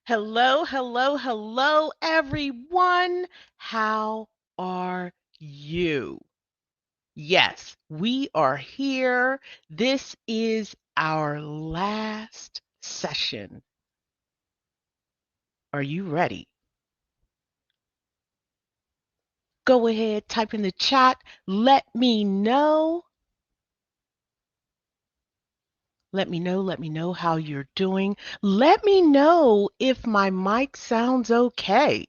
Hello, hello, hello, everyone. How are you? Yes, we are here. This is our last session. Are you ready? Go ahead, type in the chat. Let me know. Let me know how you're doing. Let me know if my mic sounds okay.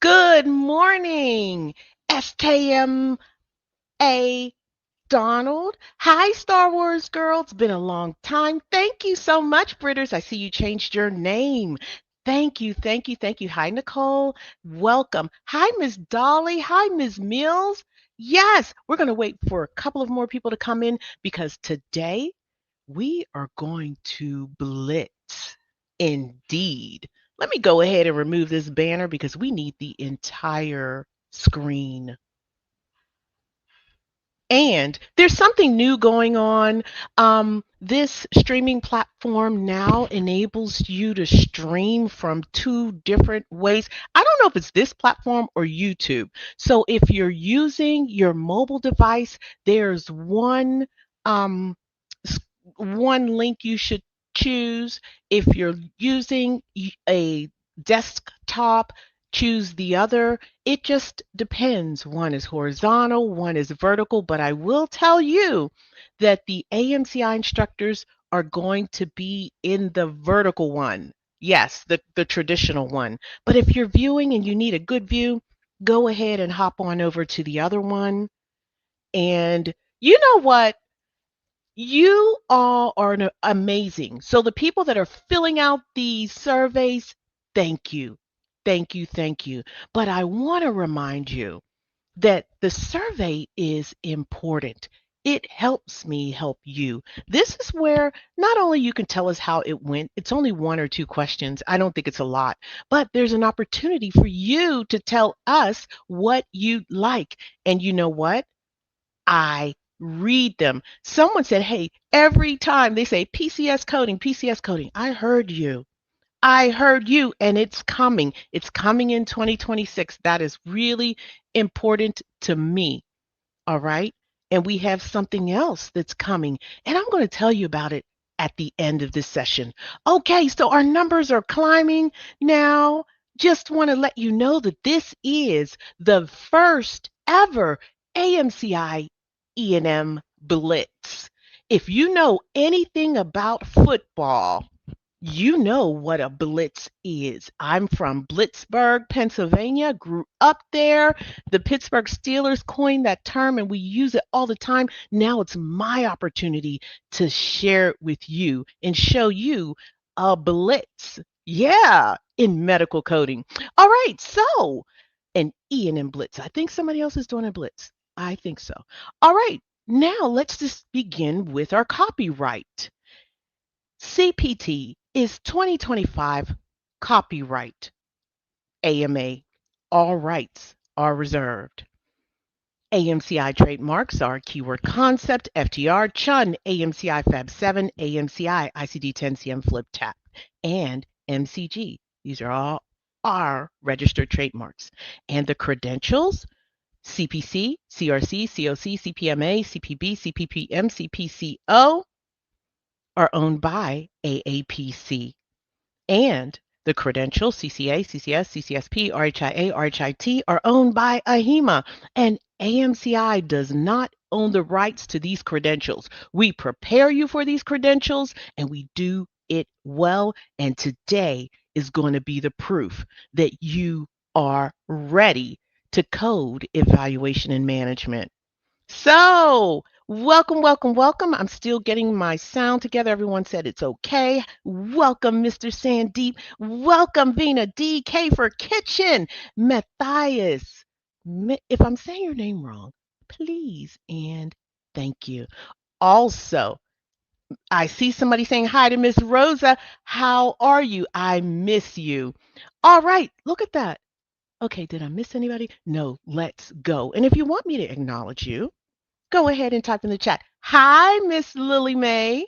Good morning, SKMA Donald. Hi, Star Wars girl. It's been a long time. Thank you so much, Britters. I see you changed your name. Thank you, thank you, thank you. Hi, Nicole. Welcome. Hi, Miss Dolly. Hi, Miss Mills. Yes, we're going to wait for a couple of more people to come in because today we are going to blitz. Indeed. Let me go ahead and remove this banner because we need the entire screen. And there's something new going on. This streaming platform now enables you to stream from two different ways. I don't know if it's this platform or YouTube. So if you're using your mobile device, there's um, one link you should choose. If you're using a desktop, choose the other. It just depends. One is horizontal, one is vertical, but I will tell you that the AMCI instructors are going to be in the vertical one. Yes, the traditional one. But if you're viewing and you need a good view, go ahead and hop on over to the other one. And you know what? You all are amazing. So the people that are filling out these surveys, thank you. Thank you, thank you. But I want to remind you that the survey is important. It helps me help you. This is where not only you can tell us how it went, it's only one or two questions. I don't think it's a lot, but there's an opportunity for you to tell us what you like. And you know what? I read them. Someone said, hey, every time they say PCS coding, I heard you. I heard you, and it's coming. It's coming in 2026. That is really important to me. All right. And we have something else that's coming, and I'm going to tell you about it at the end of this session. Okay, so our numbers are climbing now. Just want to let you know that this is the first ever AMCI E&M Blitz. If you know anything about football, you know what a blitz is. I'm from Blitzburg, Pennsylvania, grew up there. The Pittsburgh Steelers coined that term and we use it all the time. Now it's my opportunity to share it with you and show you a blitz. Yeah, in medical coding. All right, so an E&M blitz. I think somebody else is doing a blitz. I think so. All right, now let's just begin with our copyright. CPT is 2025 copyright AMA. All rights are reserved. AMCI trademarks are Keyword Concept, FTR, Chun, AMCI Fab 7, AMCI, ICD 10CM Flip Tap, and MCG. These are all our registered trademarks. And the credentials CPC, CRC, COC, CPMA, CPB, CPPM, CPCO are owned by AAPC. And the credentials CCA, CCS, CCSP, RHIA, RHIT are owned by AHIMA, and AMCI does not own the rights to these credentials. We prepare you for these credentials and we do it well. And today is going to be the proof that you are ready to code evaluation and management. So, welcome, welcome, welcome. I'm still getting my sound together. Everyone said it's okay. Welcome, Mr. Sandeep. Welcome, Vina DK for Kitchen. Matthias. If I'm saying your name wrong, please and thank you. Also, I see somebody saying hi to Miss Rosa. How are you? I miss you. All right, look at that. Okay, did I miss anybody? No, let's go. And if you want me to acknowledge you, go ahead and type in the chat. Hi, Miss Lily Mae.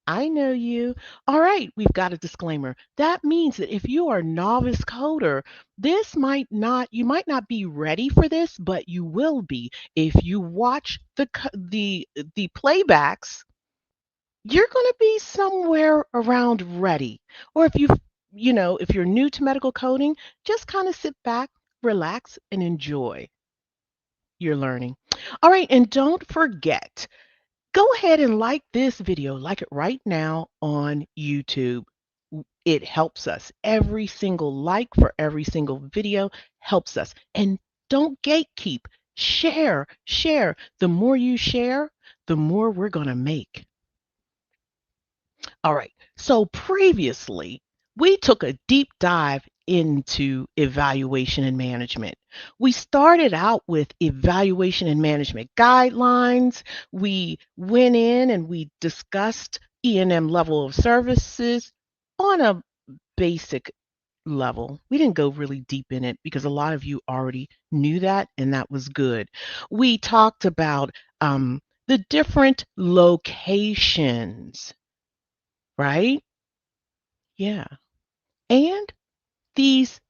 I know you. All right, we've got a disclaimer. That means that if you are a novice coder, you might not be ready for this, but you will be. If you watch the playbacks, you're going to be somewhere around ready. Or if you're new to medical coding, just kind of sit back, relax, and enjoy your learning. All right, and don't forget, go ahead and like this video, like it right now on YouTube. It helps us. Every single like for every single video helps us. And don't gatekeep. Share, share. The more you share, the more we're going to make. All right. So previously, we took a deep dive into evaluation and management. We started out with evaluation and management guidelines. We went in and we discussed E&M level of services on a basic level. We didn't go really deep in it because a lot of you already knew that, and that was good. We talked about the different locations, right? Yeah. And these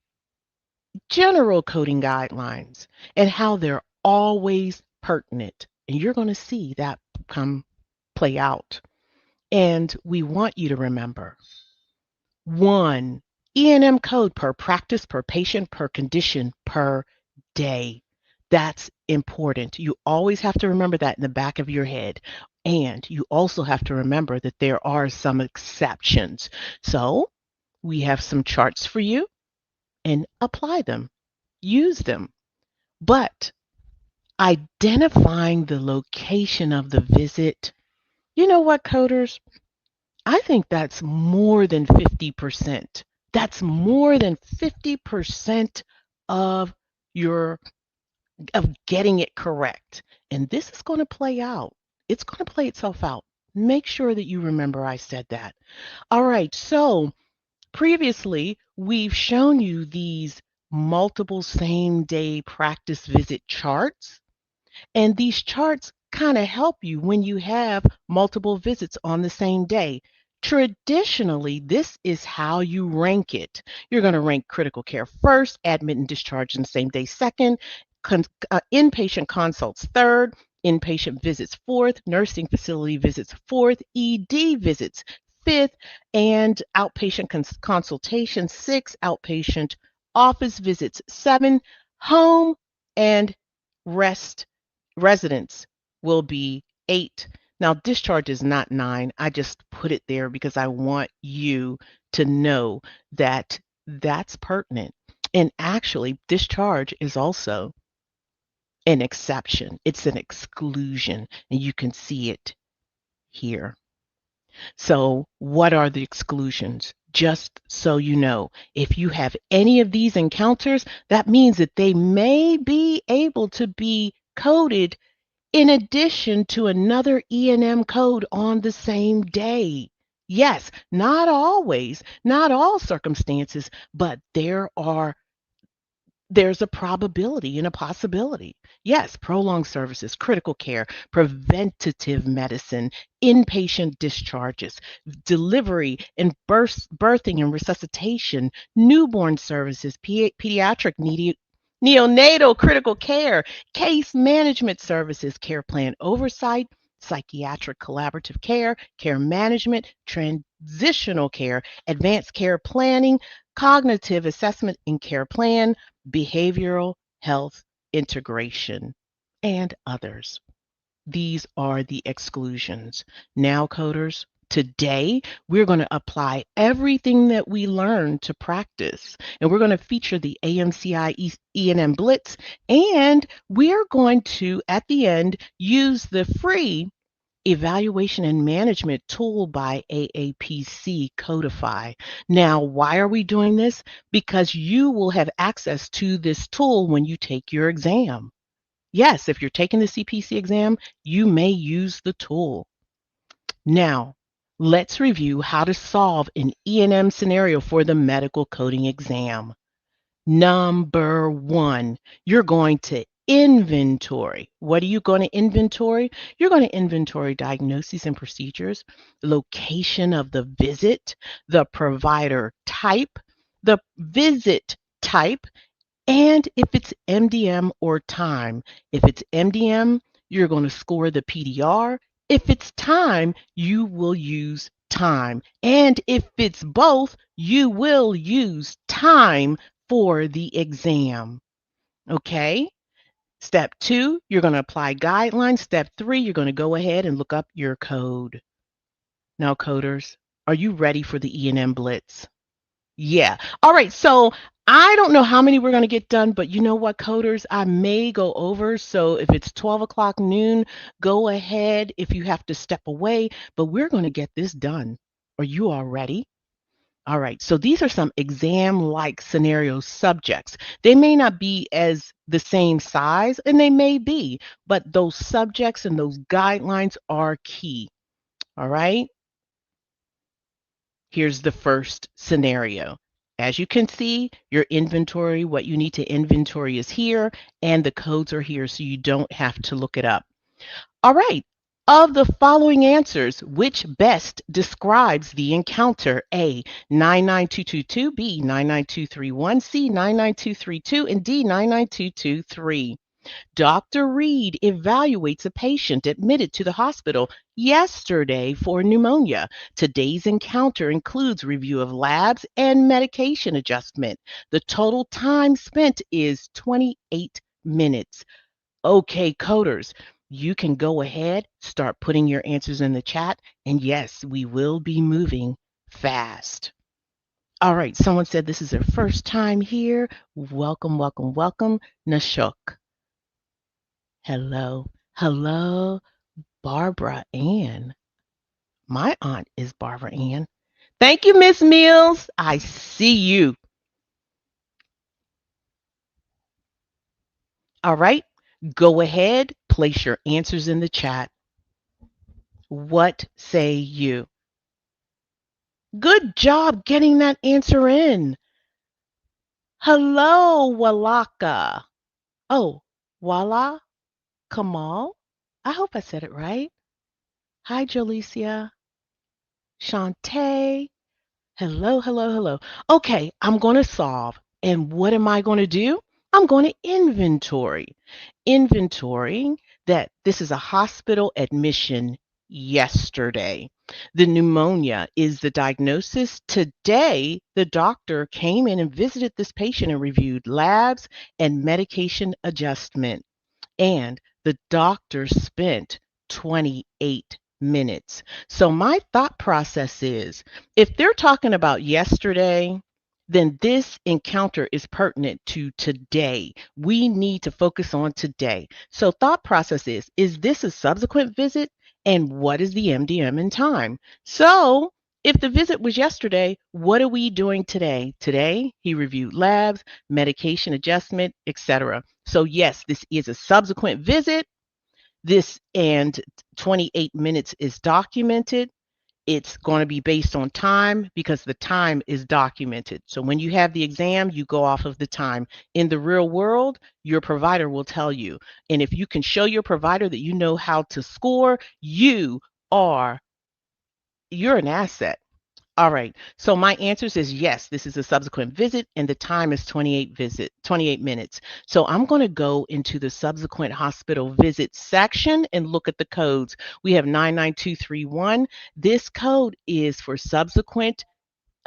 general coding guidelines and how they're always pertinent. And you're going to see that come play out. And we want you to remember one E&M code per practice, per patient, per condition, per day. That's important. You always have to remember that in the back of your head. And you also have to remember that there are some exceptions. So we have some charts for you and apply them, use them. But identifying the location of the visit, you know what, coders? I think that's more than 50%. That's more than 50% of your of getting it correct. And this is going to play out. It's going to play itself out. Make sure that you remember I said that. All right. So previously, we've shown you these multiple same day practice visit charts. And these charts kind of help you when you have multiple visits on the same day. Traditionally, this is how you rank it. You're going to rank critical care first, admit and discharge in the same day second, inpatient consults third, inpatient visits fourth, nursing facility visits fourth, ED visits fifth, and outpatient consultation six, outpatient office visits seven, home and rest residents will be eight. Now, discharge is not nine. I just put it there because I want you to know that that's pertinent. And actually, discharge is also an exception. It's an exclusion, and you can see it here. So, what are the exclusions? Just so you know, if you have any of these encounters, that means that they may be able to be coded in addition to another E&M code on the same day. Yes, not always, not all circumstances, but there's a probability and a possibility. Yes, prolonged services, critical care, preventative medicine, inpatient discharges, delivery and birthing and resuscitation, newborn services, pediatric neonatal critical care, case management services, care plan oversight, psychiatric collaborative care, care management, transitional care, advanced care planning, cognitive assessment and care plan, behavioral health integration, and others. These are the exclusions. Now, coders, today we're going to apply everything that we learned to practice, and we're going to feature the AMCI E&M Blitz, and we're going to, at the end, use the free evaluation and management tool by AAPC Codify. Now, why are we doing this? Because you will have access to this tool when you take your exam. Yes, if you're taking the CPC exam, you may use the tool. Now, let's review how to solve an E&M scenario for the medical coding exam. Number one, you're going to inventory. What are you going to inventory? You're going to inventory diagnoses and procedures, location of the visit, the provider type, the visit type, and if it's MDM or time. If it's MDM, you're going to score the PDR. If it's time, you will use time. And if it's both, you will use time for the exam. Okay? Step two, you're going to apply guidelines. Step three, you're going to go ahead and look up your code. Now, coders, are you ready for the E&M Blitz? Yeah. All right. So I don't know how many we're going to get done, but you know what, coders? I may go over. So if it's 12 o'clock noon, go ahead if you have to step away, but we're going to get this done. Are you all ready? All right. So these are some exam like scenario subjects. They may not be as the same size, and they may be, but those subjects and those guidelines are key. All right. Here's the first scenario. As you can see, your inventory, what you need to inventory is here, and the codes are here, so you don't have to look it up. All right. Of the following answers, which best describes the encounter? A, 99222, B, 99231, C, 99232, and D, 99223. Dr. Reed evaluates a patient admitted to the hospital yesterday for pneumonia. Today's encounter includes review of labs and medication adjustment. The total time spent is 28 minutes. Okay, coders, you can go ahead, start putting your answers in the chat, and yes, we will be moving fast. All right, someone said this is their first time here. Welcome, welcome, welcome, Nashok. Hello. Hello, Barbara Ann. My aunt is Barbara Ann. Thank you, Miss Mills. I see you. All right. Go ahead, place your answers in the chat. What say you? Good job getting that answer in. Hello, Walaka. Oh, Wala Kamal. I hope I said it right. Hi, Jolicia. Shantae. Hello, hello, hello. Okay, I'm going to solve. And what am I going to do? I'm going to inventory. Inventorying that this is a hospital admission yesterday. The pneumonia is the diagnosis. Today, the doctor came in and visited this patient and reviewed labs and medication adjustment. And the doctor spent 28 minutes. So my thought process is if they're talking about yesterday, then this encounter is pertinent to today. We need to focus on today. So thought process is this a subsequent visit? And what is the MDM in time? So if the visit was yesterday, what are we doing today? Today, he reviewed labs, medication adjustment, etc. So yes, this is a subsequent visit. This and 28 minutes is documented. It's going to be based on time because the time is documented. So when you have the exam, you go off of the time. In the real world, your provider will tell you. And if you can show your provider that you know how to score, are you're an asset. All right. So my answers is yes, this is a subsequent visit and the time is 28 minutes. So I'm going to go into the subsequent hospital visit section and look at the codes. We have 99231. This code is for subsequent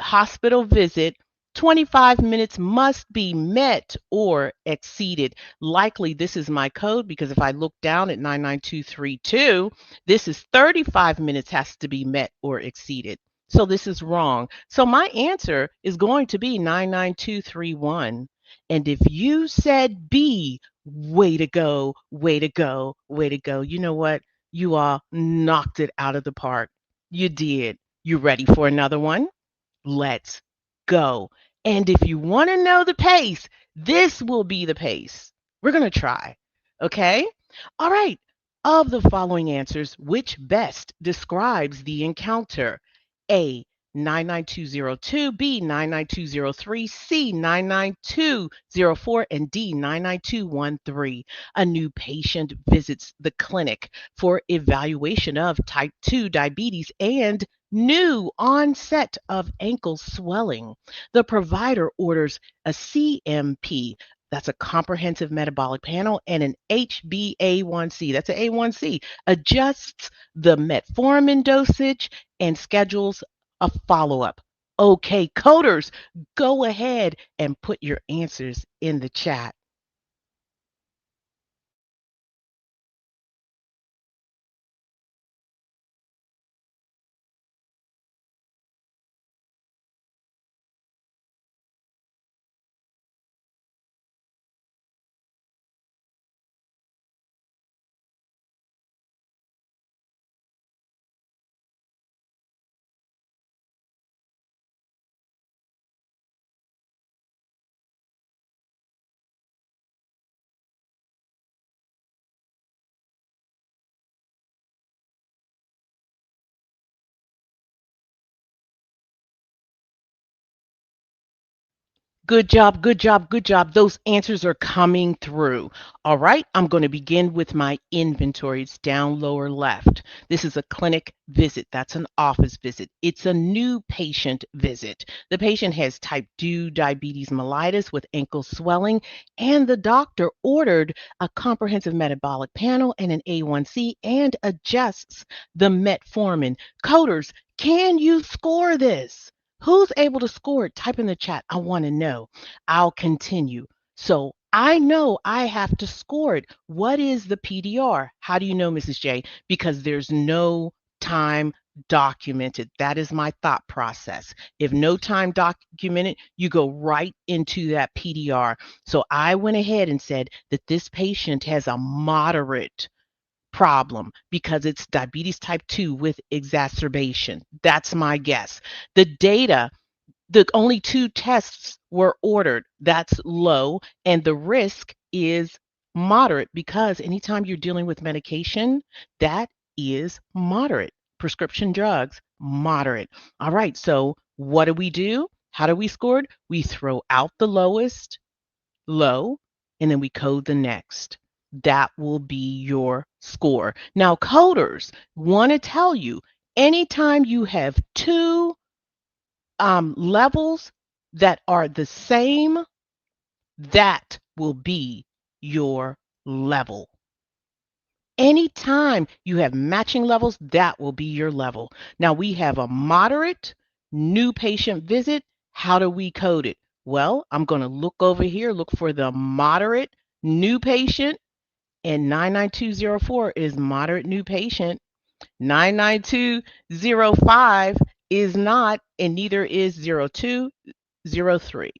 hospital visit. 25 minutes must be met or exceeded. Likely this is my code because if I look down at 99232, this is 35 minutes has to be met or exceeded. So this is wrong. So my answer is going to be 99231. And if you said B, way to go, way to go, way to go. You know what? You all knocked it out of the park. You did. You ready for another one? Let's go. And if you want to know the pace, this will be the pace. We're going to try. Okay? All right. Of the following answers, which best describes the encounter? A, 99202, B 99203, C 99204, and D 99213. A new patient visits the clinic for evaluation of type 2 diabetes and new onset of ankle swelling. The provider orders a CMP, that's a comprehensive metabolic panel, and an HbA1c, that's an A1C, adjusts the metformin dosage and schedules a follow up. Okay, coders, go ahead and put your answers in the chat. Good job, good job, good job. Those answers are coming through. All right, I'm going to begin with my inventory. It's down lower left. This is a clinic visit. That's an office visit. It's a new patient visit. The patient has type 2 diabetes mellitus with ankle swelling, and the doctor ordered a comprehensive metabolic panel and an A1C and adjusts the metformin. Coders, can you score this? Who's able to score it? Type in the chat. I want to know. I'll continue. So I know I have to score it. What is the PDR? How do you know, Mrs. J? Because there's no time documented. That is my thought process. If no time documented, you go right into that PDR. So I went ahead and said that this patient has a moderate problem because it's diabetes type 2 with exacerbation. That's my guess. The data, the only two tests were ordered. That's low. And the risk is moderate because anytime you're dealing with medication, that is moderate. Prescription drugs, moderate. All right. So what do we do? How do we score it? We throw out the lowest, low, and then we code the next. That will be your score. Now, coders want to tell you anytime you have two levels that are the same, that will be your level. Anytime you have matching levels, that will be your level. Now we have a moderate new patient visit. How do we code it? Well, I'm going to look over here, look for the moderate new patient, and 99204 is moderate new patient. 99205 is not, and neither is 0203.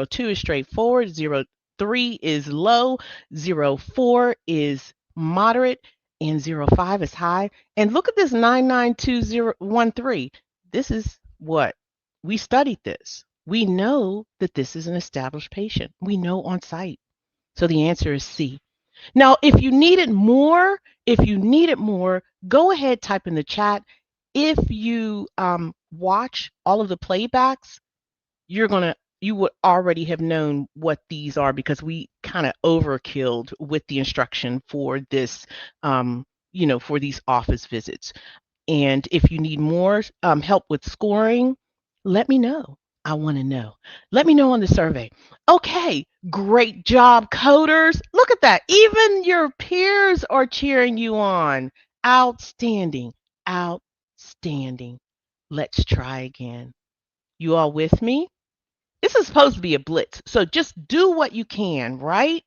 02 is straightforward, 03 is low, 04 is moderate, and 05 is high. And look at this 992013. This is what we studied this. We know that this is an established patient. We know on site. So the answer is C. Now, if you needed more, go ahead, type in the chat. If you watch all of the playbacks, you would already have known what these are because we kind of overkilled with the instruction for this, for these office visits. And if you need more help with scoring, let me know. I want to know. Let me know on the survey. Okay, great job, coders. Look at that. Even your peers are cheering you on. Outstanding. Outstanding. Let's try again. You all with me? This is supposed to be a blitz, so just do what you can, right?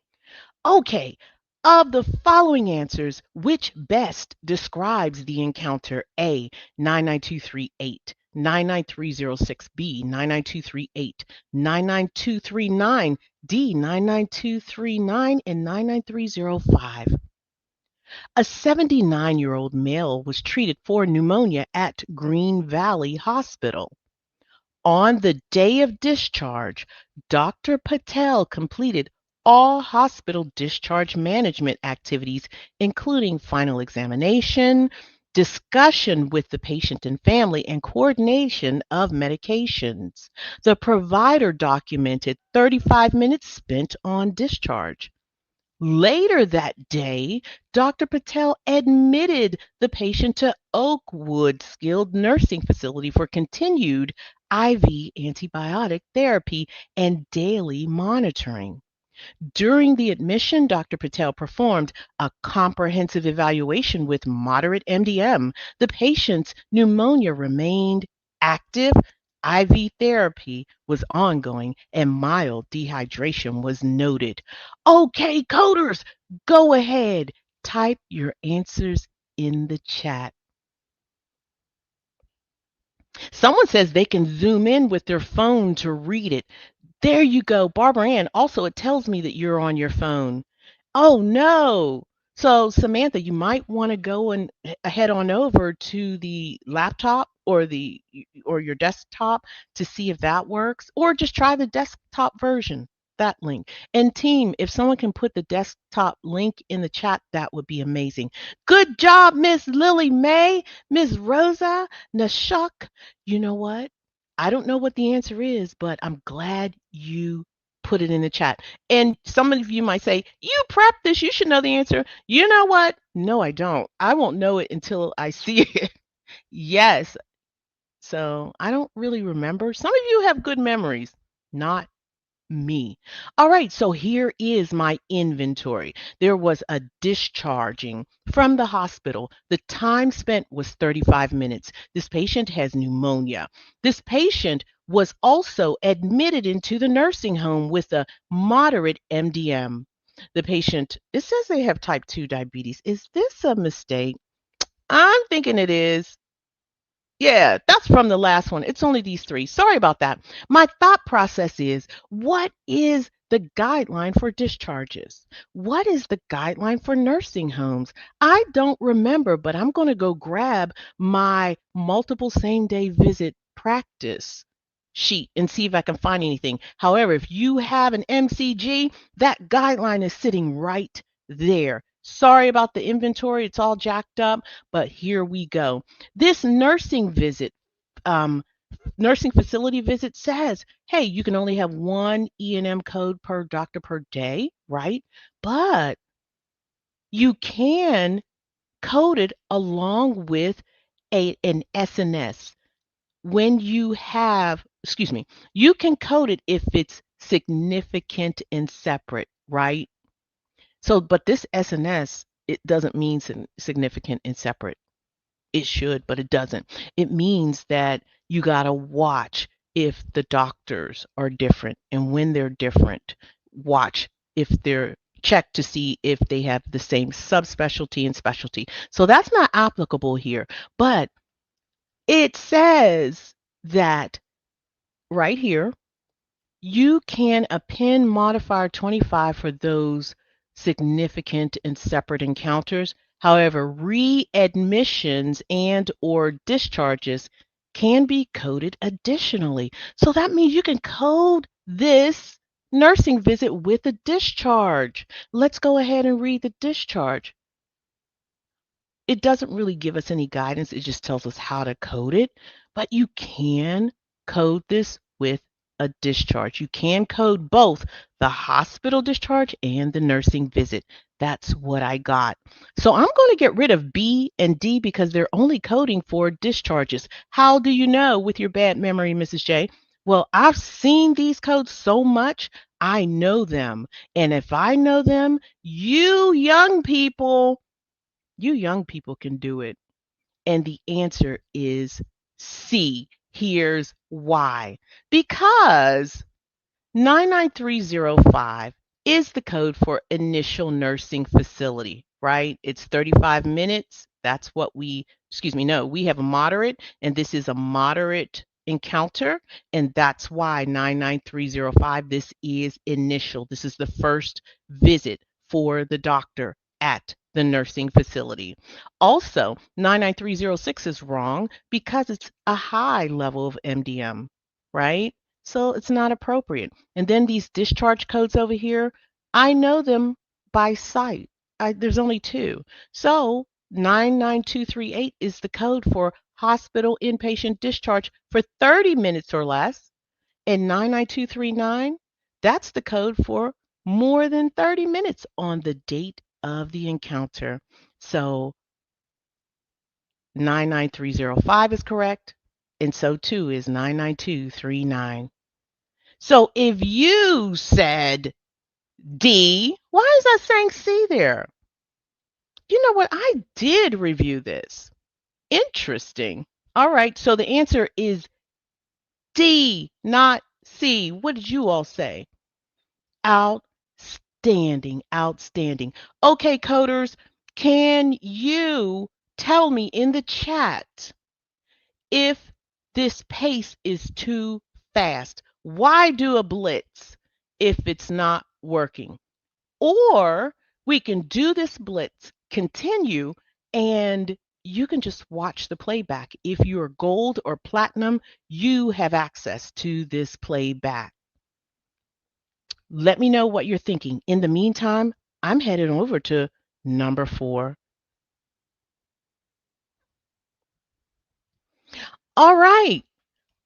Okay, of the following answers, which best describes the encounter? A, 99238, 99306, B, 99238, 99239, D, 99239, and 99305. A 79-year-old male was treated for pneumonia at Green Valley Hospital. On the day of discharge, Dr. Patel completed all hospital discharge management activities, including final examination, discussion with the patient and family, and coordination of medications. The provider documented 35 minutes spent on discharge. Later that day, Dr. Patel admitted the patient to Oakwood Skilled Nursing Facility for continued IV antibiotic therapy and daily monitoring. During the admission, Dr. Patel performed a comprehensive evaluation with moderate MDM. The patient's pneumonia remained active, IV therapy was ongoing, and mild dehydration was noted. Okay, coders, go ahead. Type your answers in the chat. Someone says they can zoom in with their phone to read it. There you go, Barbara Ann. Also, it tells me that you're on your phone. Oh no. So Samantha, you might want to go and head on over to the laptop or your desktop to see if that works, or just try the desktop version, that link. And team, if someone can put the desktop link in the chat, that would be amazing. Good job, Miss Lily Mae, Miss Rosa, Nashuk. You know what? I don't know what the answer is, but I'm glad you put it in the chat. And some of you might say, you prepped this, you should know the answer. You know what? No, I don't. I won't know it until I see it. Yes. So I don't really remember. Some of you have good memories, not me. All right, so here is my inventory. There was a discharging from the hospital. The time spent was 35 minutes. This patient has pneumonia. This patient was also admitted into the nursing home with a moderate MDM. The patient, it says they have type 2 diabetes. Is this a mistake? I'm thinking it is. Yeah, that's from the last one. It's only these three. Sorry about that. My thought process is, what is the guideline for discharges? What is the guideline for nursing homes? I don't remember, but I'm going to go grab my multiple same day visit practice sheet and see if I can find anything. However, if you have an MCG, that guideline is sitting right there. Sorry about the inventory. It's all jacked up, but here we go. This um, nursing facility visit says, hey, you can only have one E&M code per doctor per day, right? But you can code it along with an SNS. When you have, excuse me, you can code it if it's significant and separate, right? So, but this SNS, it doesn't mean significant and separate. It should, but it doesn't. It means that you got to watch if the doctors are different, and when they're different, watch if they're check to see if they have the same subspecialty and specialty. So that's not applicable here, but it says that right here you can append modifier 25 for those significant and separate encounters. However, readmissions and or discharges can be coded additionally. So that means you can code this nursing visit with a discharge. Let's go ahead and read the discharge. It doesn't really give us any guidance. It just tells us how to code it, but you can code this with a discharge. You can code both the hospital discharge and the nursing visit. That's what I got. So I'm going to get rid of B and D because they're only coding for discharges. How do you know with your bad memory, Mrs. J? Well, I've seen these codes so much, I know them. And if I know them, you young people can do it. And the answer is C. Here's why. Because 99305 is the code for initial nursing facility, right? It's 35 minutes. That's what we have a moderate, and this is a moderate encounter, and that's why 99305, this is initial. This is the first visit for the doctor at the nursing facility. Also, 99306 is wrong because it's a high level of MDM, right? So it's not appropriate. And then these discharge codes over here, I know them by sight. There's only two. So 99238 is the code for hospital inpatient discharge for 30 minutes or less. And 99239, that's the code for more than 30 minutes on the date of the encounter. So 99305 is correct, and so too is 99239. So if you said D, why is that saying C there? You know what? I did review this. Interesting. All right, so the answer is D, not C. What did you all say? Outstanding, outstanding. Okay, coders, can you tell me in the chat if this pace is too fast? Why do a blitz if it's not working? Or we can do this blitz, continue, and you can just watch the playback. If you're gold or platinum, you have access to this playback. Let me know what you're thinking. In the meantime, I'm headed over to number 4. All right.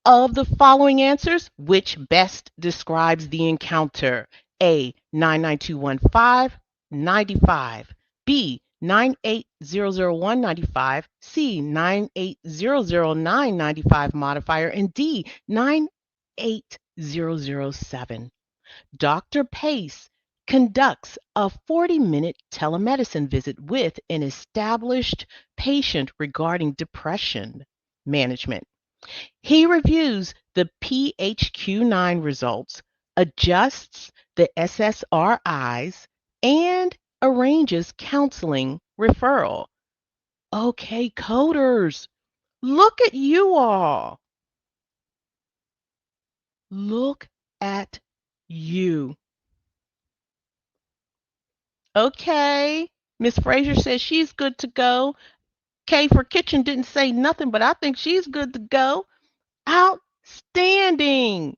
Of the following answers, which best describes the encounter? A, 99215, 95. B, 98001, 95. C, 98009, 95 modifier. And D, 98007. Dr. Pace conducts a 40-minute telemedicine visit with an established patient regarding depression management. He reviews the PHQ-9 results, adjusts the SSRIs, and arranges counseling referral. Okay, coders, look at you all. Look at you. Okay. Miss Frazier says she's good to go. K for Kitchen didn't say nothing, but I think she's good to go. Outstanding.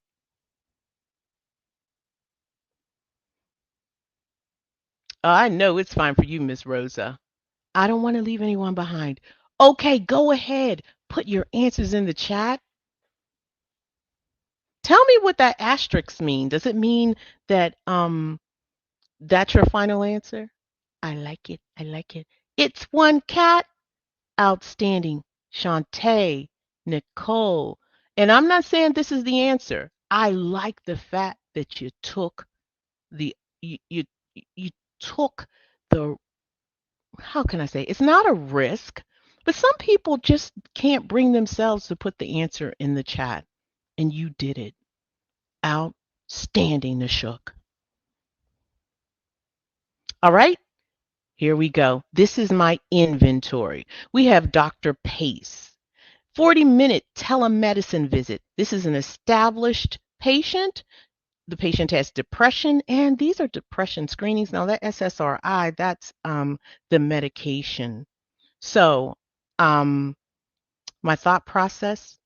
I know it's fine for you, Miss Rosa. I don't want to leave anyone behind. Okay, go ahead. Put your answers in the chat. Tell me what that asterisk means. Does it mean that that's your final answer? I like it. I like it. It's one cat. Outstanding. Shantae, Nicole. And I'm not saying this is the answer. I like the fact that you took the you took the, how can I say, it's not a risk, but some people just can't bring themselves to put the answer in the chat. And you did it. Outstanding, Nashuk. All right, here we go. This is my inventory. We have Dr. Pace. 40-minute telemedicine visit. This is an established patient. The patient has depression, and these are depression screenings. Now, that SSRI, that's the medication. So, my thought process,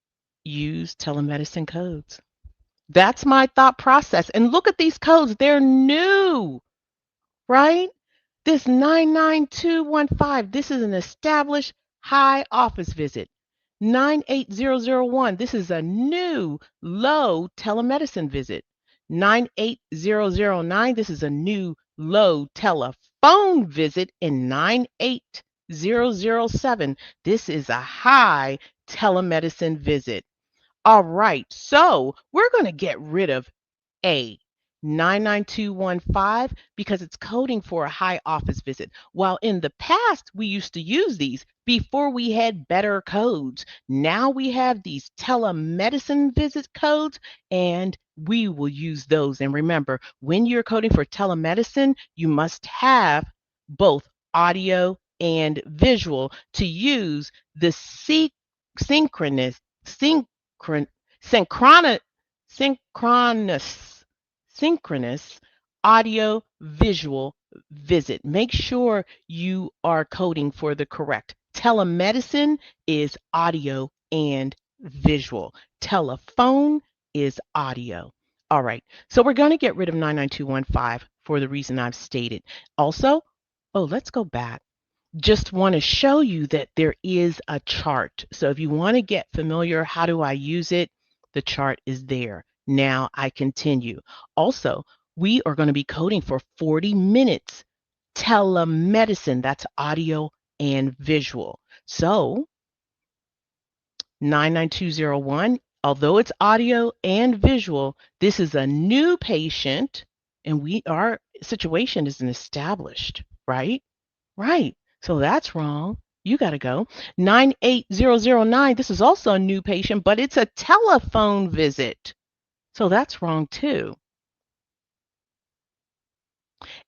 use telemedicine codes. That's my thought process. And look at these codes. They're new, right? This 99215, this is an established high office visit. 98001, this is a new low telemedicine visit. 98009, this is a new low telephone visit. And 98007, this is a high telemedicine visit. All right, so we're going to get rid of A, 99215, because it's coding for a high office visit. While in the past, we used to use these before we had better codes. Now we have these telemedicine visit codes, and we will use those. And remember, when you're coding for telemedicine, you must have both audio and visual to use the synchronous, synchronous, synchronous synchronous audio visual visit. Make sure you are coding for the correct. Telemedicine is audio and visual. Telephone is audio. All right, so we're going to get rid of 99215 for the reason I've stated. Also, oh, let's go back. just want to show you that there is a chart. So if you want to get familiar, how do I use it? The chart is there. Now I continue. Also, we are going to be coding for 40 minutes. Telemedicine, that's audio and visual. So 99201, although it's audio and visual, this is a new patient and our situation isn't established, right? Right. So that's wrong. You got to go. 98009, this is also a new patient, but it's a telephone visit. So that's wrong too.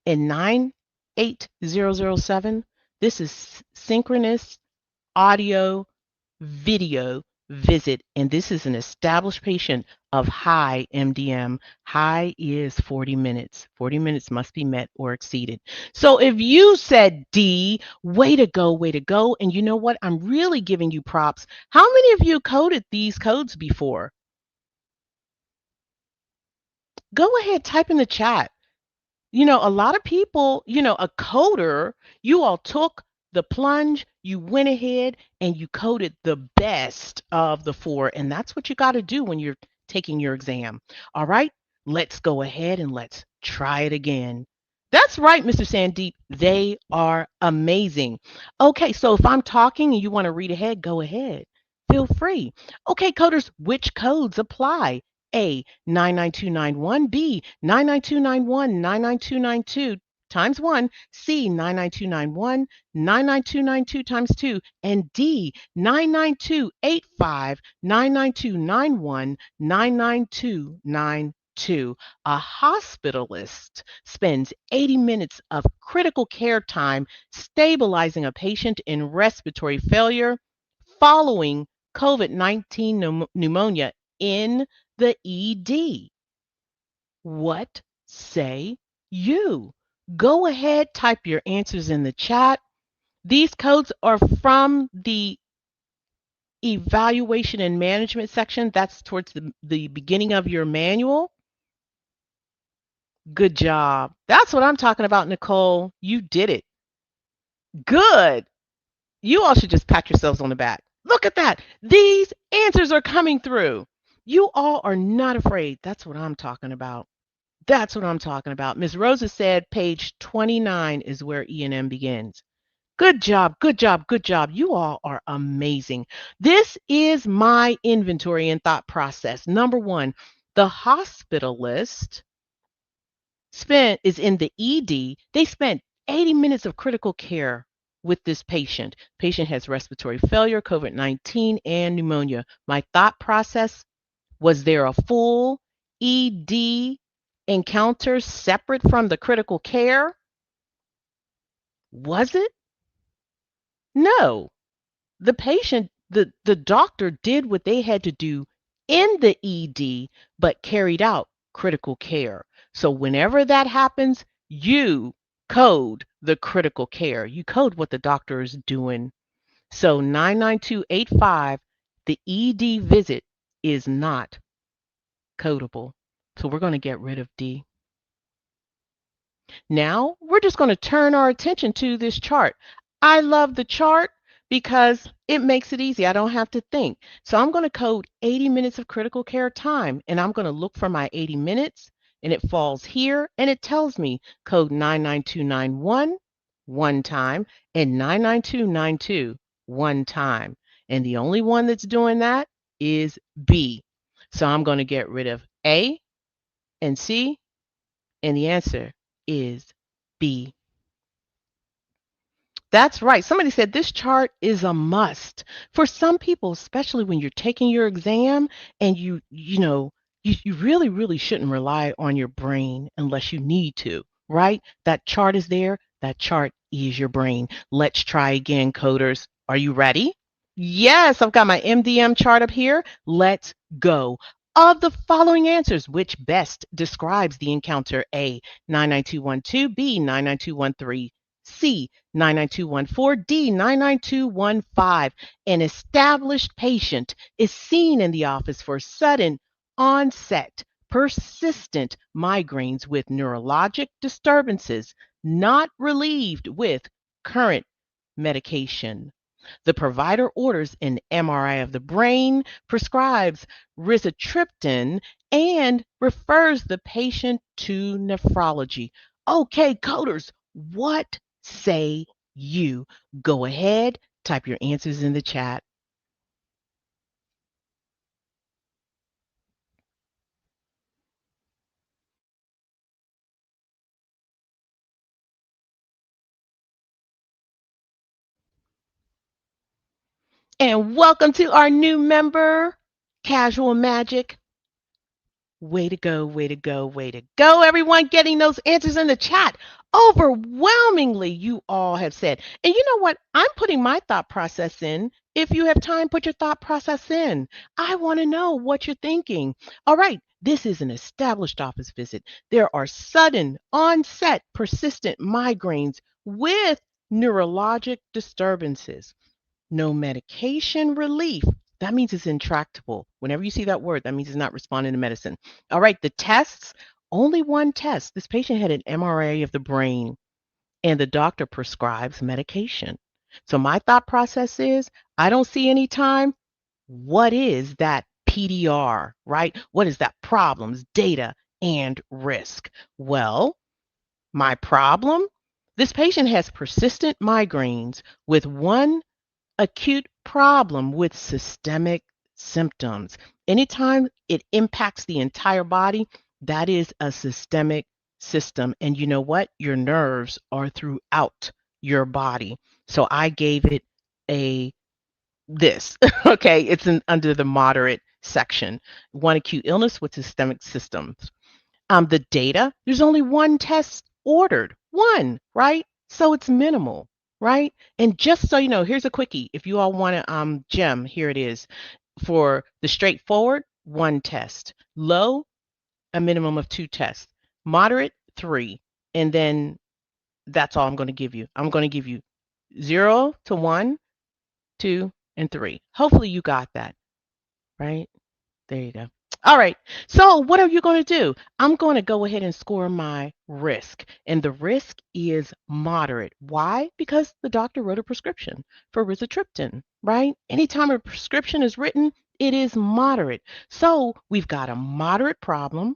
And 98007, this is synchronous audio video visit, and this is an established patient of high MDM. High is 40 minutes. 40 minutes must be met or exceeded. So if you said D, way to go, way to go. And you know what? I'm really giving you props. How many of you coded these codes before? Go ahead, type in the chat. A lot of people, a coder, you all took the plunge, you went ahead and you coded the best of the four. And that's what you got to do when you're taking your exam. All right, let's go ahead and let's try it again. That's right, Mr. Sandeep. They are amazing. Okay, so if I'm talking and you want to read ahead, go ahead. Feel free. Okay, coders, which codes apply? A, 99291, B, 99291, 99292 times 1, C, 99291, 99292 times 2, and D, 99285, 99291, 99292. A hospitalist spends 80 minutes of critical care time stabilizing a patient in respiratory failure following COVID-19 pneumonia in the ED. What say you? Go ahead, type your answers in the chat. These codes are from the evaluation and management section. That's towards the beginning of your manual. Good job. That's what I'm talking about, Nicole. You did it. Good. You all should just pat yourselves on the back. Look at that. These answers are coming through. You all are not afraid. That's what I'm talking about. That's what I'm talking about. Ms. Rosa said page 29 is where E&M begins. Good job, good job, good job. You all are amazing. This is my inventory and thought process. Number one, the hospitalist is in the ED. They spent 80 minutes of critical care with this patient. Patient has respiratory failure, COVID-19, and pneumonia. My thought process, was there a full ED encounter separate from the critical care? Was it? No. The patient, the doctor did what they had to do in the ED, but carried out critical care. So whenever that happens, you code the critical care. You code what the doctor is doing. So 99285, the ED visit is not codable. So we're going to get rid of D. Now we're just going to turn our attention to this chart. I love the chart because it makes it easy. I don't have to think. So I'm going to code 80 minutes of critical care time, and I'm going to look for my 80 minutes, and it falls here, and it tells me code 99291 one time and 99292 one time. And the only one that's doing that is B. So I'm going to get rid of A and C, and the answer is B. That's right. Somebody said this chart is a must. For some people, especially when you're taking your exam and you really, really shouldn't rely on your brain unless you need to, right? That chart is there. That chart is your brain. Let's try again, coders. Are you ready? Yes, I've got my MDM chart up here. Let's go. Of the following answers, which best describes the encounter? A, 99212, B, 99213, C, 99214, D, 99215. An established patient is seen in the office for sudden onset, persistent migraines with neurologic disturbances not relieved with current medication. The provider orders an MRI of the brain, prescribes rizatriptan, and refers the patient to nephrology. Okay, coders, what say you? Go ahead, type your answers in the chat. And welcome to our new member, Casual Magic. Way to go, way to go, way to go, everyone getting those answers in the chat. Overwhelmingly, you all have said. And you know what? I'm putting my thought process in. If you have time, put your thought process in. I want to know what you're thinking. All right, this is an established office visit. There are sudden, onset, persistent migraines with neurologic disturbances. No medication relief. That means it's intractable. Whenever you see that word, that means it's not responding to medicine. All right, the tests, only one test. This patient had an MRI of the brain, and the doctor prescribes medication. So my thought process is I don't see any time. What is that PDR, right? What is that problems, data, and risk? Well, my problem, this patient has persistent migraines with one acute problem with systemic symptoms. Anytime it impacts the entire body, that is a systemic system. And you know what? Your nerves are throughout your body. So I gave it a this. Okay, it's under the moderate section. One acute illness with systemic systems. The data, there's only one test ordered, one, right? So it's minimal, right? And just so you know, here's a quickie. If you all want to gem, here it is. For the straightforward, one test. Low, a minimum of two tests. Moderate, three. And then that's all I'm going to give you. I'm going to give you 0 to 1, 2, and 3. Hopefully you got that, right? There you go. All right. So what are you going to do? I'm going to go ahead and score my risk. And the risk is moderate. Why? Because the doctor wrote a prescription for rizatriptan, right? Anytime a prescription is written, it is moderate. So we've got a moderate problem.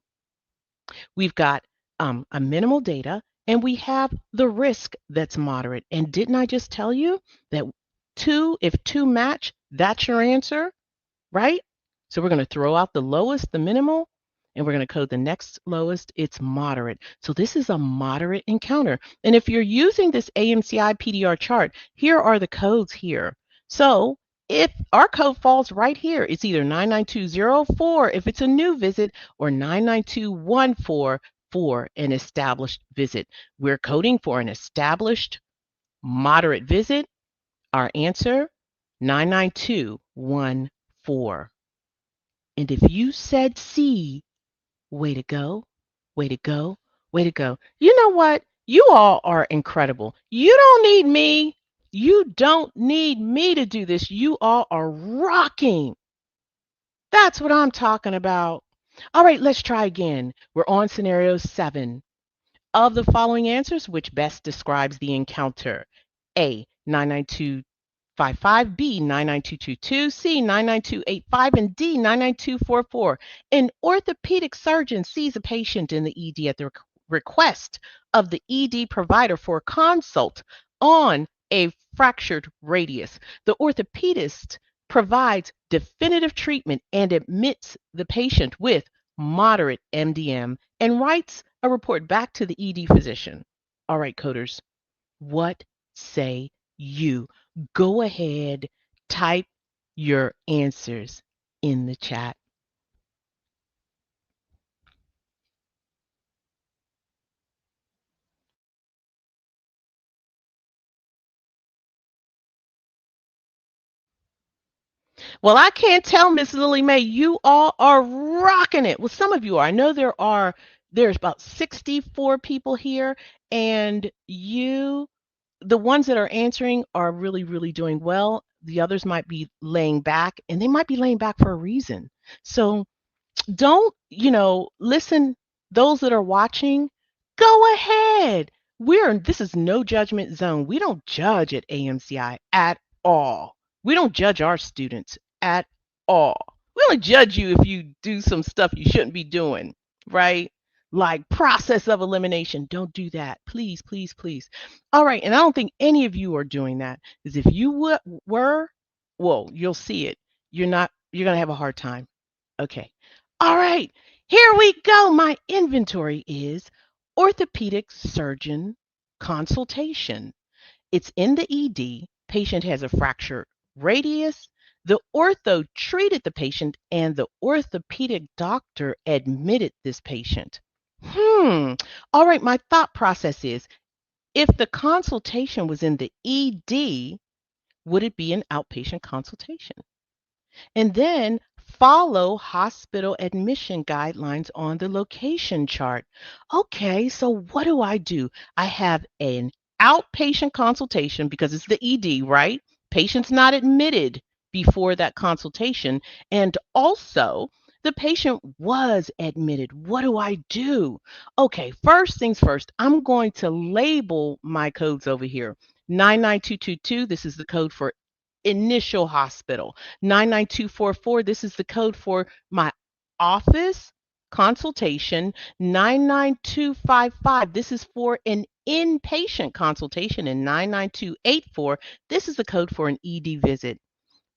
We've got a minimal data, and we have the risk that's moderate. And didn't I just tell you that if two match, that's your answer? Right? So we're going to throw out the lowest, the minimal, and we're going to code the next lowest. It's moderate. So this is a moderate encounter. And if you're using this AMCI PDR chart, here are the codes here. So if our code falls right here, it's either 99204 if it's a new visit or 99214 for an established visit. We're coding for an established moderate visit. Our answer, 99214. And if you said C, way to go, way to go, way to go. You know what? You all are incredible. You don't need me. You don't need me to do this. You all are rocking. That's what I'm talking about. All right, let's try again. We're on scenario 7. Of the following answers, which best describes the encounter? A, 99255, B, 99222, C, 99285, and D, 99244. An orthopedic surgeon sees a patient in the ED at the request of the ED provider for a consult on a fractured radius. The orthopedist provides definitive treatment and admits the patient with moderate MDM and writes a report back to the ED physician. All right, coders, what say you? Go ahead, type your answers in the chat. Well, I can't tell, Miss Lily Mae, you all are rocking it. Well, some of you are. I know there's about 64 people here, and the ones that are answering are really, really doing well. The others might be laying back, and they might be laying back for a reason. So don't, listen, those that are watching, go ahead. This is no judgment zone. We don't judge at AMCI at all. We don't judge our students at all. We only judge you if you do some stuff you shouldn't be doing, right? Like process of elimination. Don't do that. Please, please, please. All right. And I don't think any of you are doing that. Because if you were, well, you'll see it. You're going to have a hard time. Okay. All right. Here we go. My inventory is orthopedic surgeon consultation. It's in the ED. Patient has a fractured radius. The ortho treated the patient and the orthopedic doctor admitted this patient. All right, my thought process is if the consultation was in the ED, would it be an outpatient consultation? And then follow hospital admission guidelines on the location chart. Okay, so what do? I have an outpatient consultation because it's the ED, right? Patient's not admitted before that consultation. And also, the patient was admitted. What do I do? Okay, first things first, I'm going to label my codes over here. 99222, this is the code for initial hospital. 99244, this is the code for my office consultation. 99255, this is for an inpatient consultation. And 99284, this is the code for an ED visit.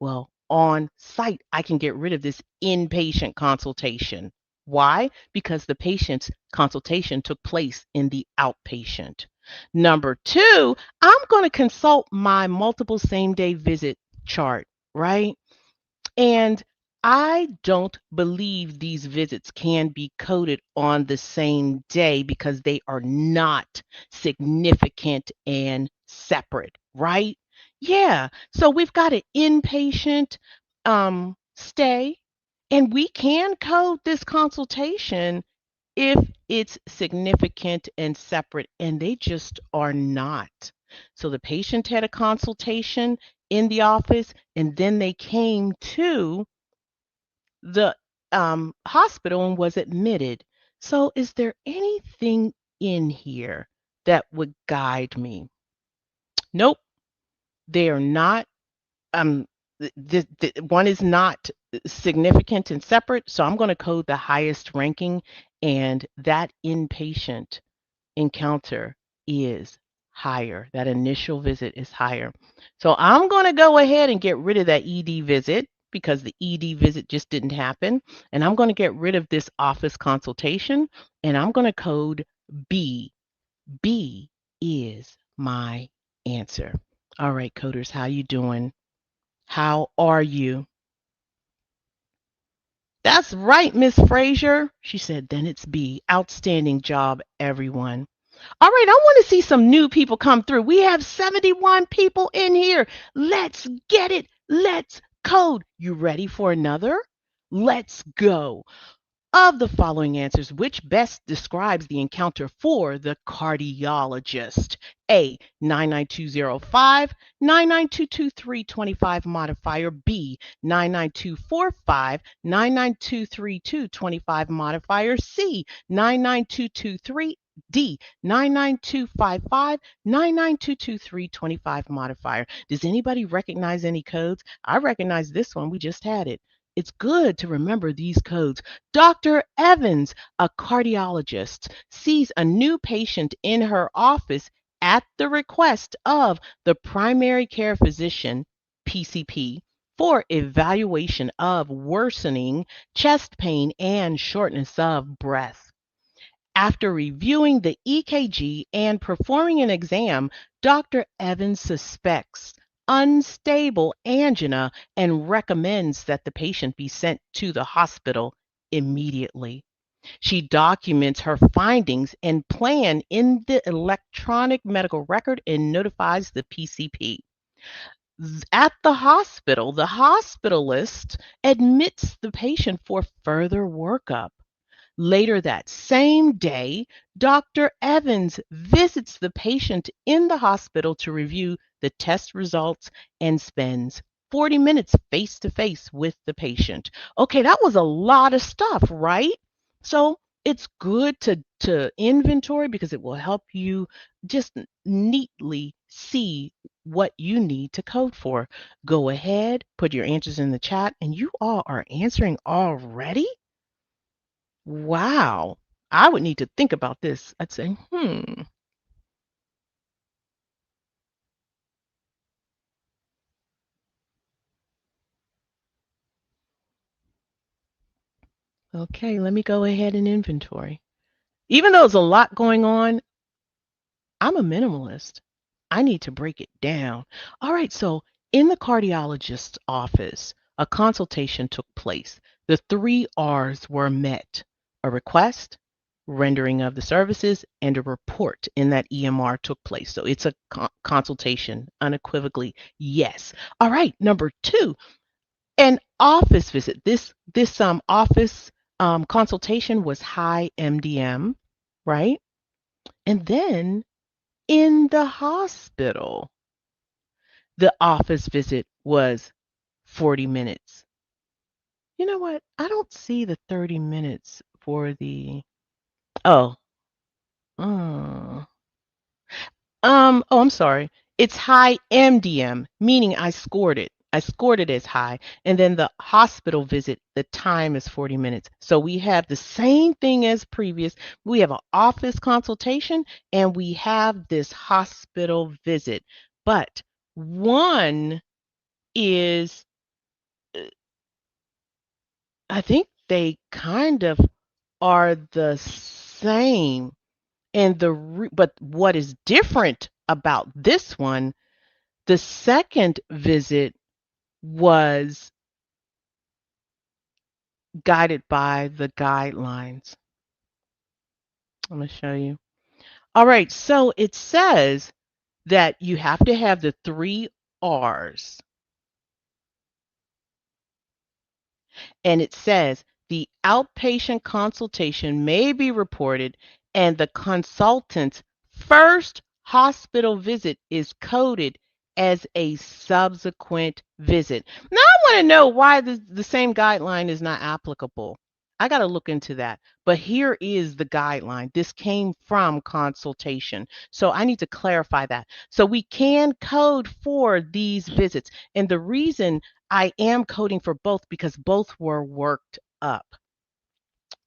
Well, on site, I can get rid of this inpatient consultation. Why? Because the patient's consultation took place in the outpatient. Number two, I'm going to consult my multiple same day visit chart, right? And I don't believe these visits can be coded on the same day because they are not significant and separate, right? Yeah. So we've got an inpatient stay, and we can code this consultation if it's significant and separate, and they just are not. So the patient had a consultation in the office, and then they came to the hospital and was admitted. So is there anything in here that would guide me? Nope, they are not. One is not significant and separate, so I'm going to code the highest ranking, and that inpatient encounter is higher. That initial visit is higher. So I'm going to go ahead and get rid of that ED visit because the ED visit just didn't happen. And I'm going to get rid of this office consultation, and I'm going to code B. B is my answer. All right, coders, how you doing? How are you? That's right, Miss Frazier. She said, then it's B. Outstanding job, everyone. All right, I want to see some new people come through. We have 71 people in here. Let's get it. Let's code. You ready for another? Let's go. Of the following answers, which best describes the encounter for the cardiologist? A, 99205, 9922325 modifier. B, 99245, 9923225 modifier. C, 99223. D, 99255, 9922325 modifier. Does anybody recognize any codes? I recognize this one. We just had it. It's good to remember these codes. Dr. Evans, a cardiologist, sees a new patient in her office at the request of the primary care physician, PCP, for evaluation of worsening chest pain and shortness of breath. After reviewing the EKG and performing an exam, Dr. Evans suspects unstable angina and recommends that the patient be sent to the hospital immediately. She documents her findings and plan in the electronic medical record and notifies the PCP. At the hospitalist admits the patient for further workup. Later that same day, Dr. Evans visits the patient in the hospital to review the test results and spends 40 minutes face to face with the patient. Okay, that was a lot of stuff, right? So it's good to inventory because it will help you just neatly see what you need to code for. Go ahead, put your answers in the chat, and you all are answering already? Wow. I would need to think about this. I'd say, okay, let me go ahead and inventory. Even though there's a lot going on, I'm a minimalist. I need to break it down. All right, so in the cardiologist's office, a consultation took place. The three R's were met: a request, rendering of the services, and a report in that EMR took place. So it's a consultation, unequivocally, yes. All right, number two, an office visit. This office consultation was high MDM, right? And then in the hospital, the office visit was 40 minutes. You know what? I don't see the 30 minutes for the oh, uh, I'm sorry. It's high MDM, meaning I scored it. I scored it as high. And then the hospital visit, the time is 40 minutes. So we have the same thing as previous. We have an office consultation and we have this hospital visit. But one is, I think they kind of are the same. And but what is different about this one, the second visit was guided by the guidelines. I'm going to show you. All right, so it says that you have to have the three R's. And it says the outpatient consultation may be reported and the consultant's first hospital visit is coded as a subsequent visit. Now, I want to know why the same guideline is not applicable. I got to look into that. But here is the guideline. This came from consultation. So I need to clarify that. So we can code for these visits. And the reason I am coding for both because both were worked up,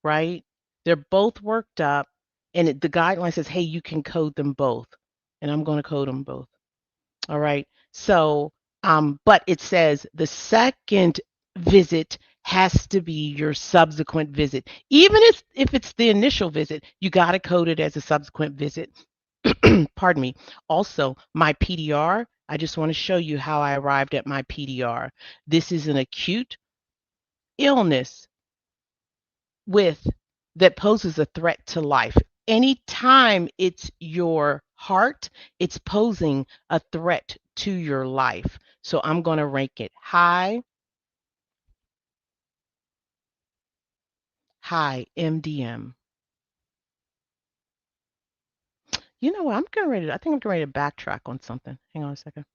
right? They're both worked up, and the guideline says, hey, you can code them both. And I'm going to code them both. All right. So, but it says the second visit has to be your subsequent visit. Even if it's the initial visit, you got to code it as a subsequent visit. Pardon me. Also, my PDR, I just want to show you how I arrived at my PDR. This is an acute illness with that poses a threat to life. Anytime it's your heart, it's posing a threat to your life. So I'm going to rank it high MDM. You know what? I think I'm getting ready to backtrack on something. Hang on a second.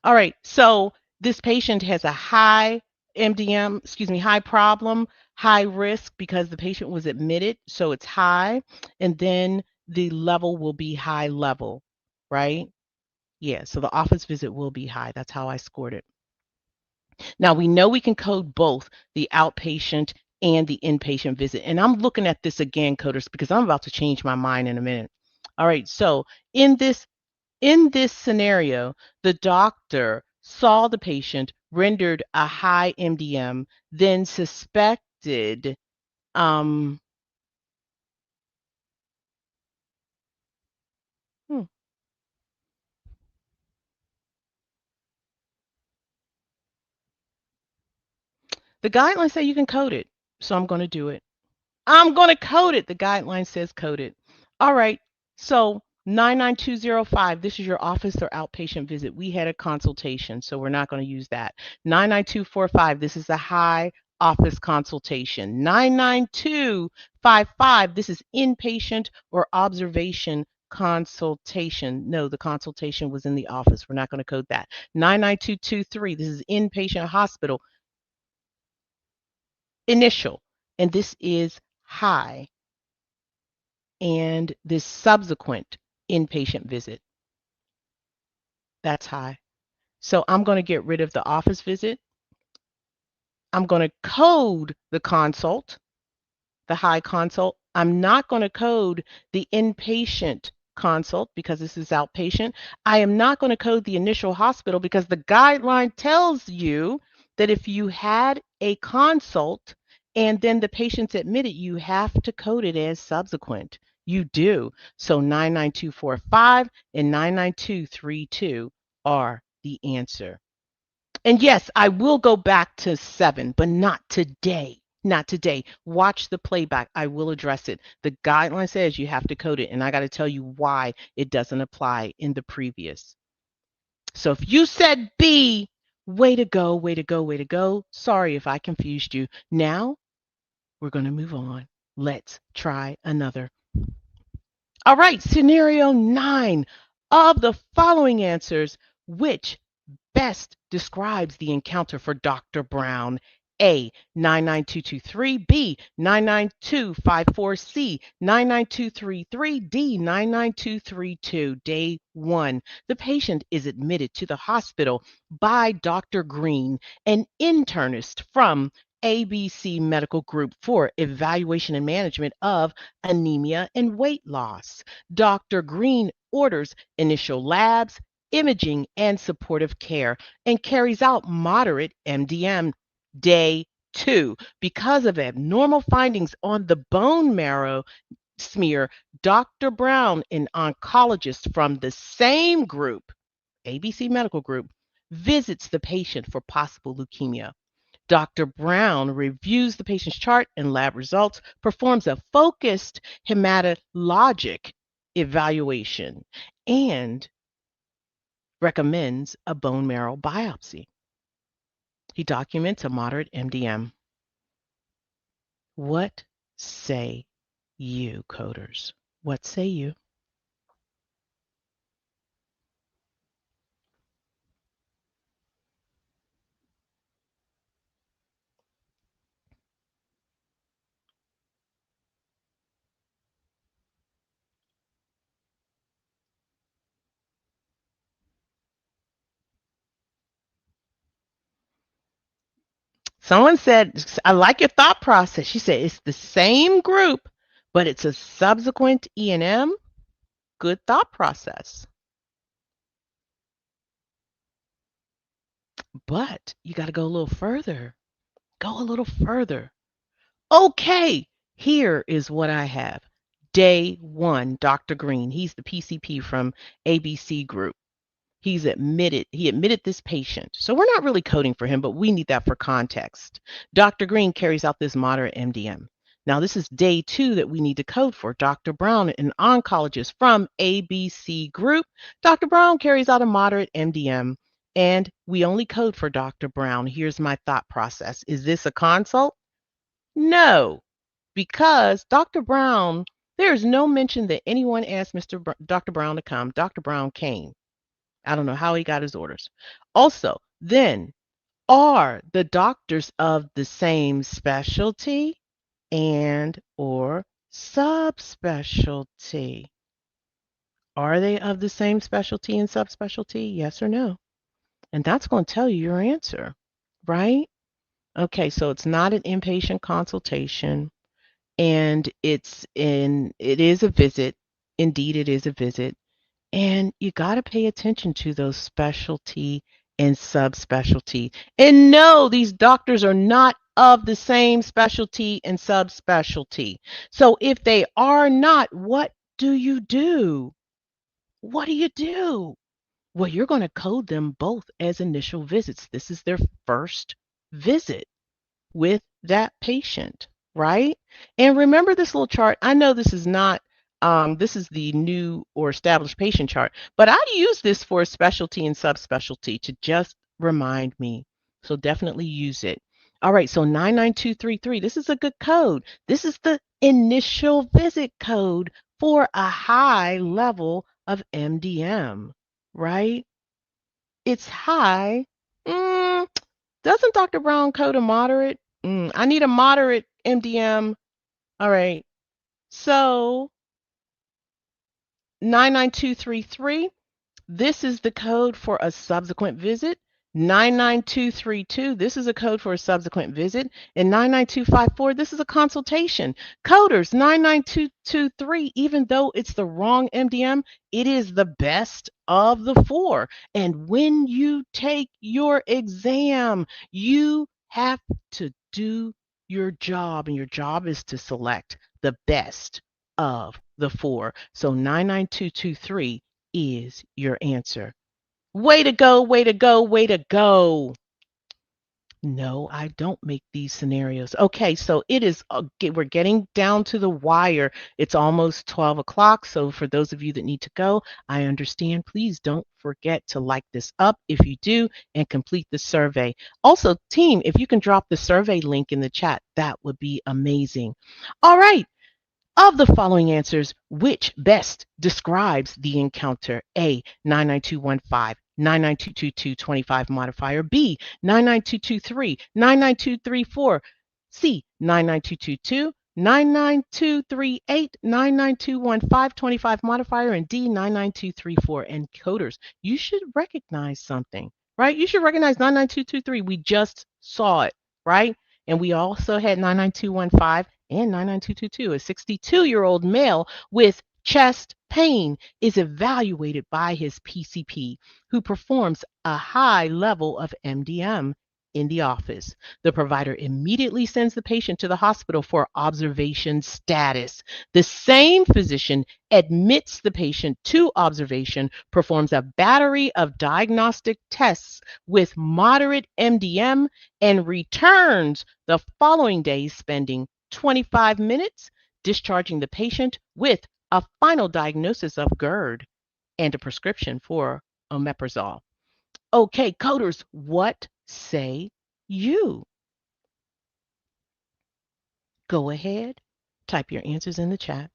All right. So this patient has a high MDM, high problem, high risk because the patient was admitted. So it's high. And then the level will be high level, right? Yeah. So the office visit will be high. That's how I scored it. Now we know we can code both the outpatient and the inpatient visit. And I'm looking at this again, coders, because I'm about to change my mind in a minute. All right. So in this scenario, the doctor saw the patient, rendered a high MDM, then suspected um, hmm, the guidelines say you can code it, so I'm going to do it. I'm going to code it. The guideline says code it. All right. So 99205, this is your office or outpatient visit. We had a consultation, so we're not going to use that. 99245, this is a high office consultation. 99255, this is inpatient or observation consultation. No, the consultation was in the office. We're not going to code that. 99223, this is inpatient hospital initial, and this is high, and this subsequent inpatient visit, that's high. So I'm going to get rid of the office visit. I'm going to code the consult, the high consult. I'm not going to code the inpatient consult because this is outpatient. I am not going to code the initial hospital because the guideline tells you that if you had a consult and then the patient's admitted, you have to code it as subsequent. You do. So 99245 and 99232 are the answer. And yes, I will go back to 7, but not today. Not today. Watch the playback. I will address it. The guideline says you have to code it, and I got to tell you why it doesn't apply in the previous. So if you said B, way to go, way to go, way to go. Sorry if I confused you. Now we're going to move on. Let's try another. All right, scenario 9. Of the following answers, which best describes the encounter for Dr. Brown? A, 99223, B, 99254, C, 99233, D, 99232. Day 1. The patient is admitted to the hospital by Dr. Green, an internist from ABC Medical Group for evaluation and management of anemia and weight loss. Dr. Green orders initial labs, imaging, and supportive care, and carries out moderate MDM. Day 2. Because of abnormal findings on the bone marrow smear, Dr. Brown, an oncologist from the same group, ABC Medical Group, visits the patient for possible leukemia. Dr. Brown reviews the patient's chart and lab results, performs a focused hematologic evaluation, and recommends a bone marrow biopsy. He documents a moderate MDM. What say you, coders? What say you? Someone said, I like your thought process. She said, it's the same group, but it's a subsequent E&M. Good thought process. But you got to go a little further. Go a little further. Okay, here is what I have. Day 1, Dr. Green. He's the PCP from ABC Group. He admitted this patient. So we're not really coding for him, but we need that for context. Dr. Green carries out this moderate MDM. Now, this is day 2 that we need to code for. Dr. Brown, an oncologist from ABC Group. Dr. Brown carries out a moderate MDM, and we only code for Dr. Brown. Here's my thought process. Is this a consult? No, because Dr. Brown, there is no mention that anyone asked Dr. Brown to come. Dr. Brown came. I don't know how he got his orders. Also, then, are the doctors of the same specialty and or subspecialty? Are they of the same specialty and subspecialty? Yes or no? And that's going to tell you your answer, right? Okay, so it's not an inpatient consultation and it is a visit. Indeed, it is a visit. And you got to pay attention to those specialty and subspecialty. And no, these doctors are not of the same specialty and subspecialty. So if they are not, what do you do? What do you do? Well, you're going to code them both as initial visits. This is their first visit with that patient, right? And remember this little chart. I know this is not, this is the new or established patient chart, but I use this for specialty and subspecialty to just remind me. So definitely use it. All right, so 99233, this is a good code. This is the initial visit code for a high level of MDM, right? It's high. Mm, doesn't Dr. Brown code a moderate? I need a moderate MDM. All right. So 99233, this is the code for a subsequent visit. 99232, this is a code for a subsequent visit. And 99254, this is a consultation. Coders, 99223, even though it's the wrong MDM, it is the best of the four. And when you take your exam, you have to do your job, and your job is to select the best of the four. So 99223 is your answer. Way to go, way to go, way to go. No, I don't make these scenarios. Okay, so we're getting down to the wire. It's almost 12 o'clock. So for those of you that need to go, I understand. Please don't forget to like this up if you do and complete the survey. Also, team, if you can drop the survey link in the chat, that would be amazing. All right. Of the following answers, which best describes the encounter? A, 99215, 9922225 modifier. B, 99223, 99234. C, 99222, 99238, 9921525 modifier. And D, 99234. And coders, you should recognize something, right? You should recognize 99223. We just saw it, right? And we also had 99215 and 99222. A 62-year-old male with chest pain is evaluated by his PCP, who performs a high level of MDM in the office. The provider immediately sends the patient to the hospital for observation status. The same physician admits the patient to observation, performs a battery of diagnostic tests with moderate MDM, and returns the following day, spending 25 minutes discharging the patient with a final diagnosis of GERD and a prescription for omeprazole. Okay, coders, what say you? Go ahead, type your answers in the chat.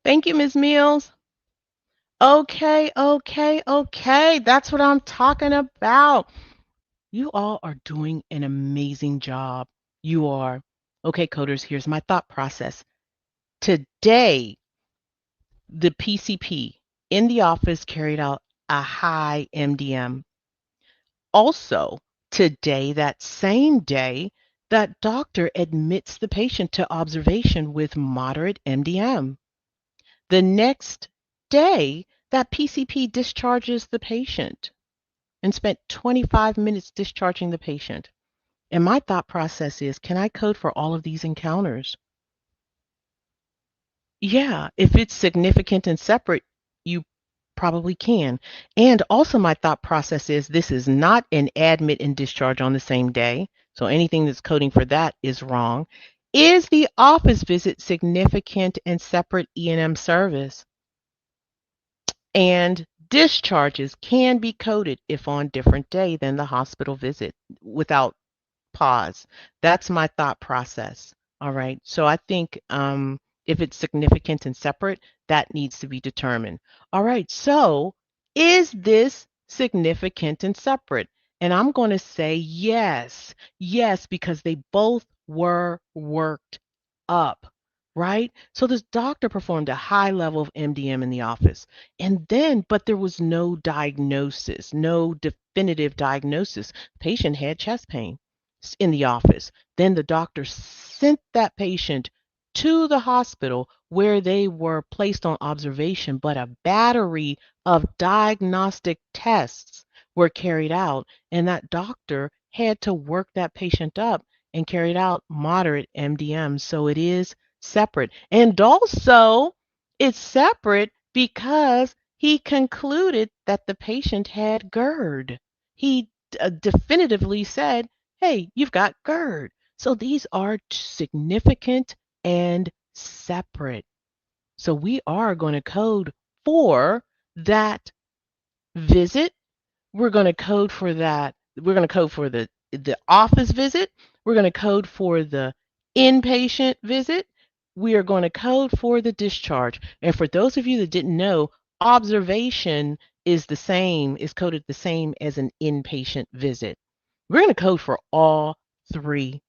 Thank you, Ms. Mills. Okay, okay, okay. That's what I'm talking about. You all are doing an amazing job. You are. Okay, coders, here's my thought process. Today, the PCP in the office carried out a high MDM. Also, today, that same day, that doctor admits the patient to observation with moderate MDM. The next day, that PCP discharges the patient and spent 25 minutes discharging the patient. And my thought process is, can I code for all of these encounters? Yeah, if it's significant and separate, you probably can. And also, my thought process is this is not an admit and discharge on the same day. So anything that's coding for that is wrong. Is the office visit significant and separate E&M service? And discharges can be coded if on different day than the hospital visit without pause. That's my thought process. All right. So I think if it's significant and separate, that needs to be determined. All right. So is this significant and separate? And I'm going to say yes. Yes, because they both were worked up. Right? So this doctor performed a high level of MDM in the office. And then, but there was no diagnosis, no definitive diagnosis. Patient had chest pain in the office. Then the doctor sent that patient to the hospital where they were placed on observation, but a battery of diagnostic tests were carried out, and that doctor had to work that patient up and carried out moderate MDM. So it is separate. And also, it's separate because he concluded that the patient had GERD. He definitively said, hey, you've got GERD. So these are significant and separate. So we are going to code for that visit. We're going to code for that. We're going to code for the office visit. We're going to code for the inpatient visit. We are going to code for the discharge. And for those of you that didn't know, observation is coded the same as an inpatient visit. We're going to code for all three.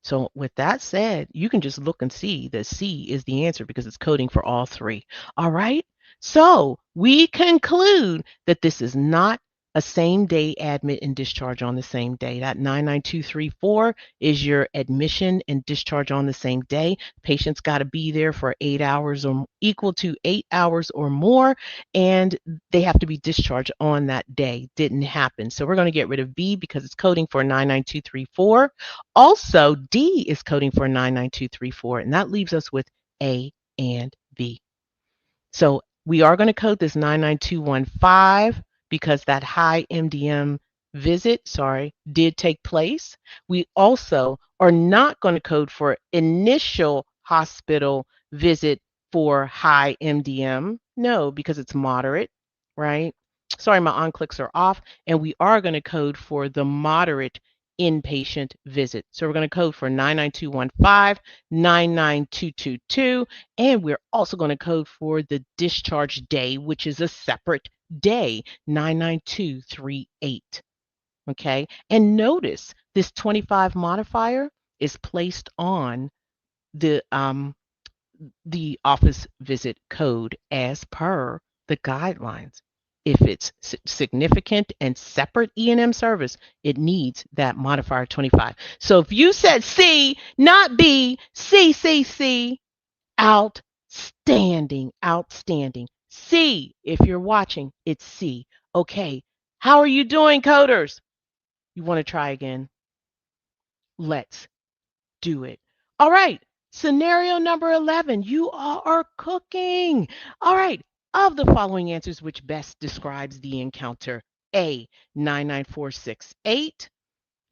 So with that said, you can just look and see that C is the answer because it's coding for all three. All right. So we conclude that this is not a same day admit and discharge on the same day. That 99234 is your admission and discharge on the same day. Patient's got to be there for 8 hours or equal to 8 hours or more, and they have to be discharged on that day. Didn't happen. So we're going to get rid of B because it's coding for 99234. Also, D is coding for 99234, and that leaves us with A and B. So we are going to code this 99215 because that high MDM visit, did take place. We also are not going to code for initial hospital visit for high MDM. No, because it's moderate, right? Sorry, my on clicks are off. And we are going to code for the moderate inpatient visit. So we're going to code for 99215, 99222, and we're also going to code for the discharge day, which is a separate day, 99238. Okay. And notice this 25 modifier is placed on the office visit code as per the guidelines. If it's significant and separate E&M service, it needs that modifier 25. So if you said C, not B, C, C, C, outstanding, outstanding. C, if you're watching, it's C. Okay, how are you doing, coders? You want to try again? Let's do it. All right, scenario number 11. You all are cooking. All right, of the following answers, which best describes the encounter? A, 99468.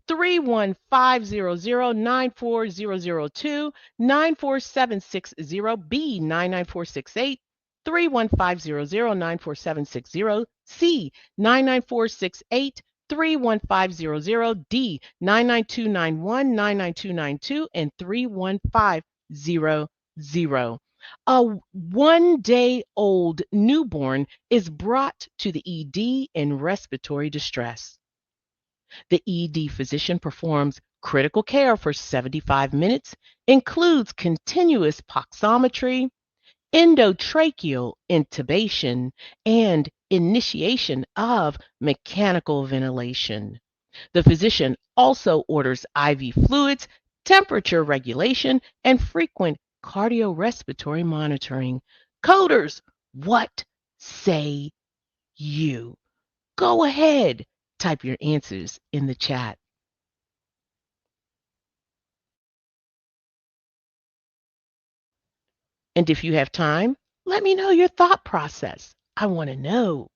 31500-94002, 94760, B 99468, 31500-94760, C 99468, 31500, D 99291, 99292, and 31500. A 1 day old newborn is brought to the ED in respiratory distress. The ED physician performs critical care for 75 minutes, includes continuous pauxometry, endotracheal intubation, and initiation of mechanical ventilation. The physician also orders IV fluids, temperature regulation, and frequent cardiorespiratory monitoring. Coders, what say you? Go ahead, type your answers in the chat. And if you have time, let me know your thought process. I want to know.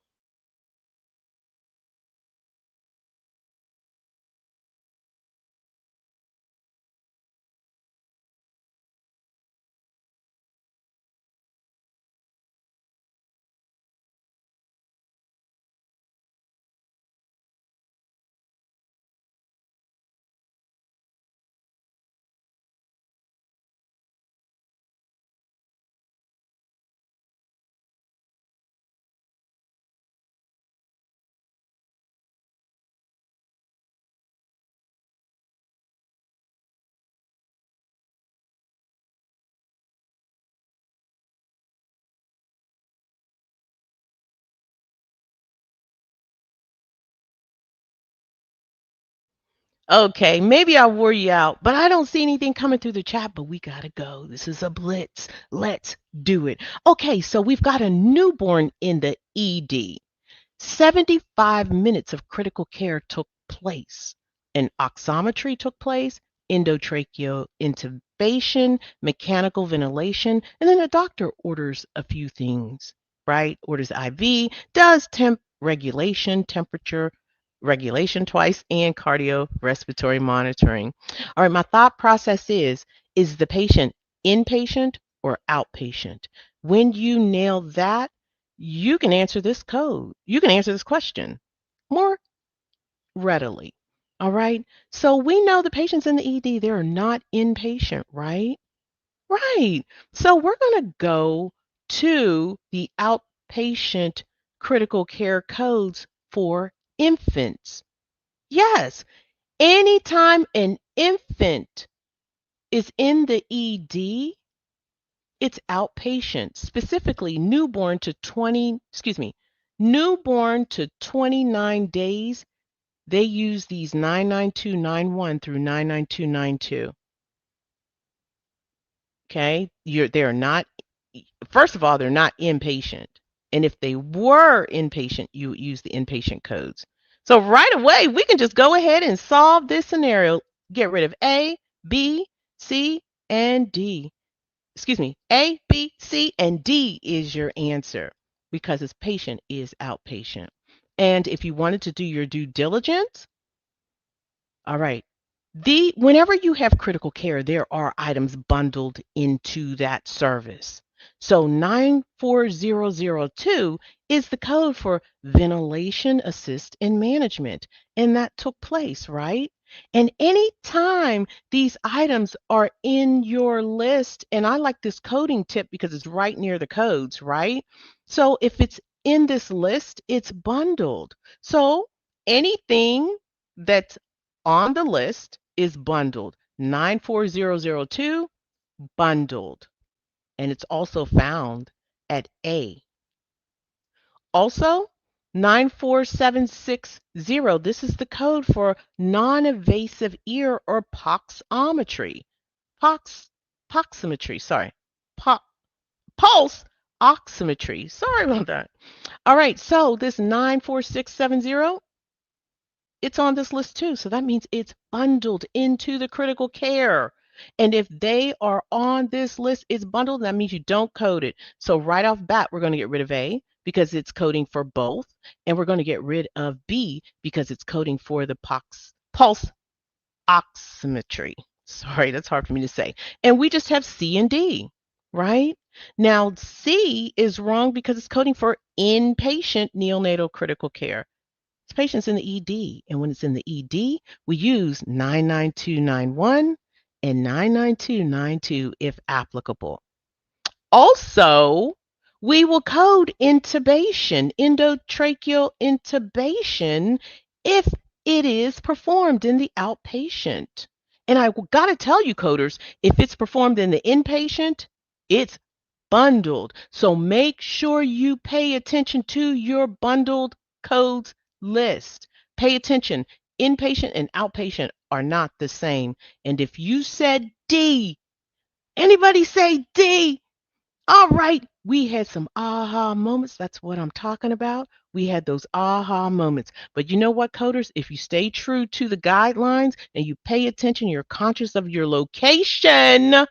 Okay, maybe I wore you out, but I don't see anything coming through the chat, but we got to go. This is a blitz. Let's do it. Okay, so we've got a newborn in the ED. 75 minutes of critical care took place. An oximetry took place, endotracheal intubation, mechanical ventilation, and then the doctor orders a few things, right? Orders IV, does temp regulation, temperature, regulation twice, and cardiorespiratory monitoring. All right, my thought process is the patient inpatient or outpatient? When you nail that, you can answer this code. You can answer this question more readily. All right. So we know the patients in the ED, they're not inpatient, right? Right. So we're going to go to the outpatient critical care codes for infants. Yes. Anytime an infant is in the ED, it's outpatient, specifically newborn to 29 days. They use these 99291 through 99292. Okay? They're not, first of all, they're not inpatient. And if they were inpatient, you would use the inpatient codes. So right away, we can just go ahead and solve this scenario. Get rid of A, B, C, and D. Excuse me, A, B, C, and D is your answer because this patient is outpatient. And if you wanted to do your due diligence, all right. Whenever you have critical care, there are items bundled into that service. So 94002 is the code for ventilation assist and management. And that took place, right? And anytime these items are in your list, and I like this coding tip because it's right near the codes, right? So if it's in this list, it's bundled. So anything that's on the list is bundled. 94002 bundled. And it's also found at A. Also, 94760, this is the code for non-invasive ear or poxometry. Poxometry, sorry. Po- pulse oximetry. Sorry about that. All right, so this 94670, it's on this list too. So that means it's bundled into the critical care. And if they are on this list, it's bundled. That means you don't code it. So right off bat, we're going to get rid of A because it's coding for both. And we're going to get rid of B because it's coding for the pulse oximetry. Sorry, that's hard for me to say. And we just have C and D, right? Now, C is wrong because it's coding for inpatient neonatal critical care. It's patients in the ED. And when it's in the ED, we use 99291 and 99292 if applicable. Also, we will code intubation, endotracheal intubation, if it is performed in the outpatient. And I got to tell you, coders, if it's performed in the inpatient, it's bundled. So make sure you pay attention to your bundled codes list. Pay attention. Inpatient and outpatient are not the same. And if you said D, anybody say D? All right, we had some aha moments. That's what I'm talking about. We had those aha moments. But you know what, coders? If you stay true to the guidelines and you pay attention, you're conscious of your location,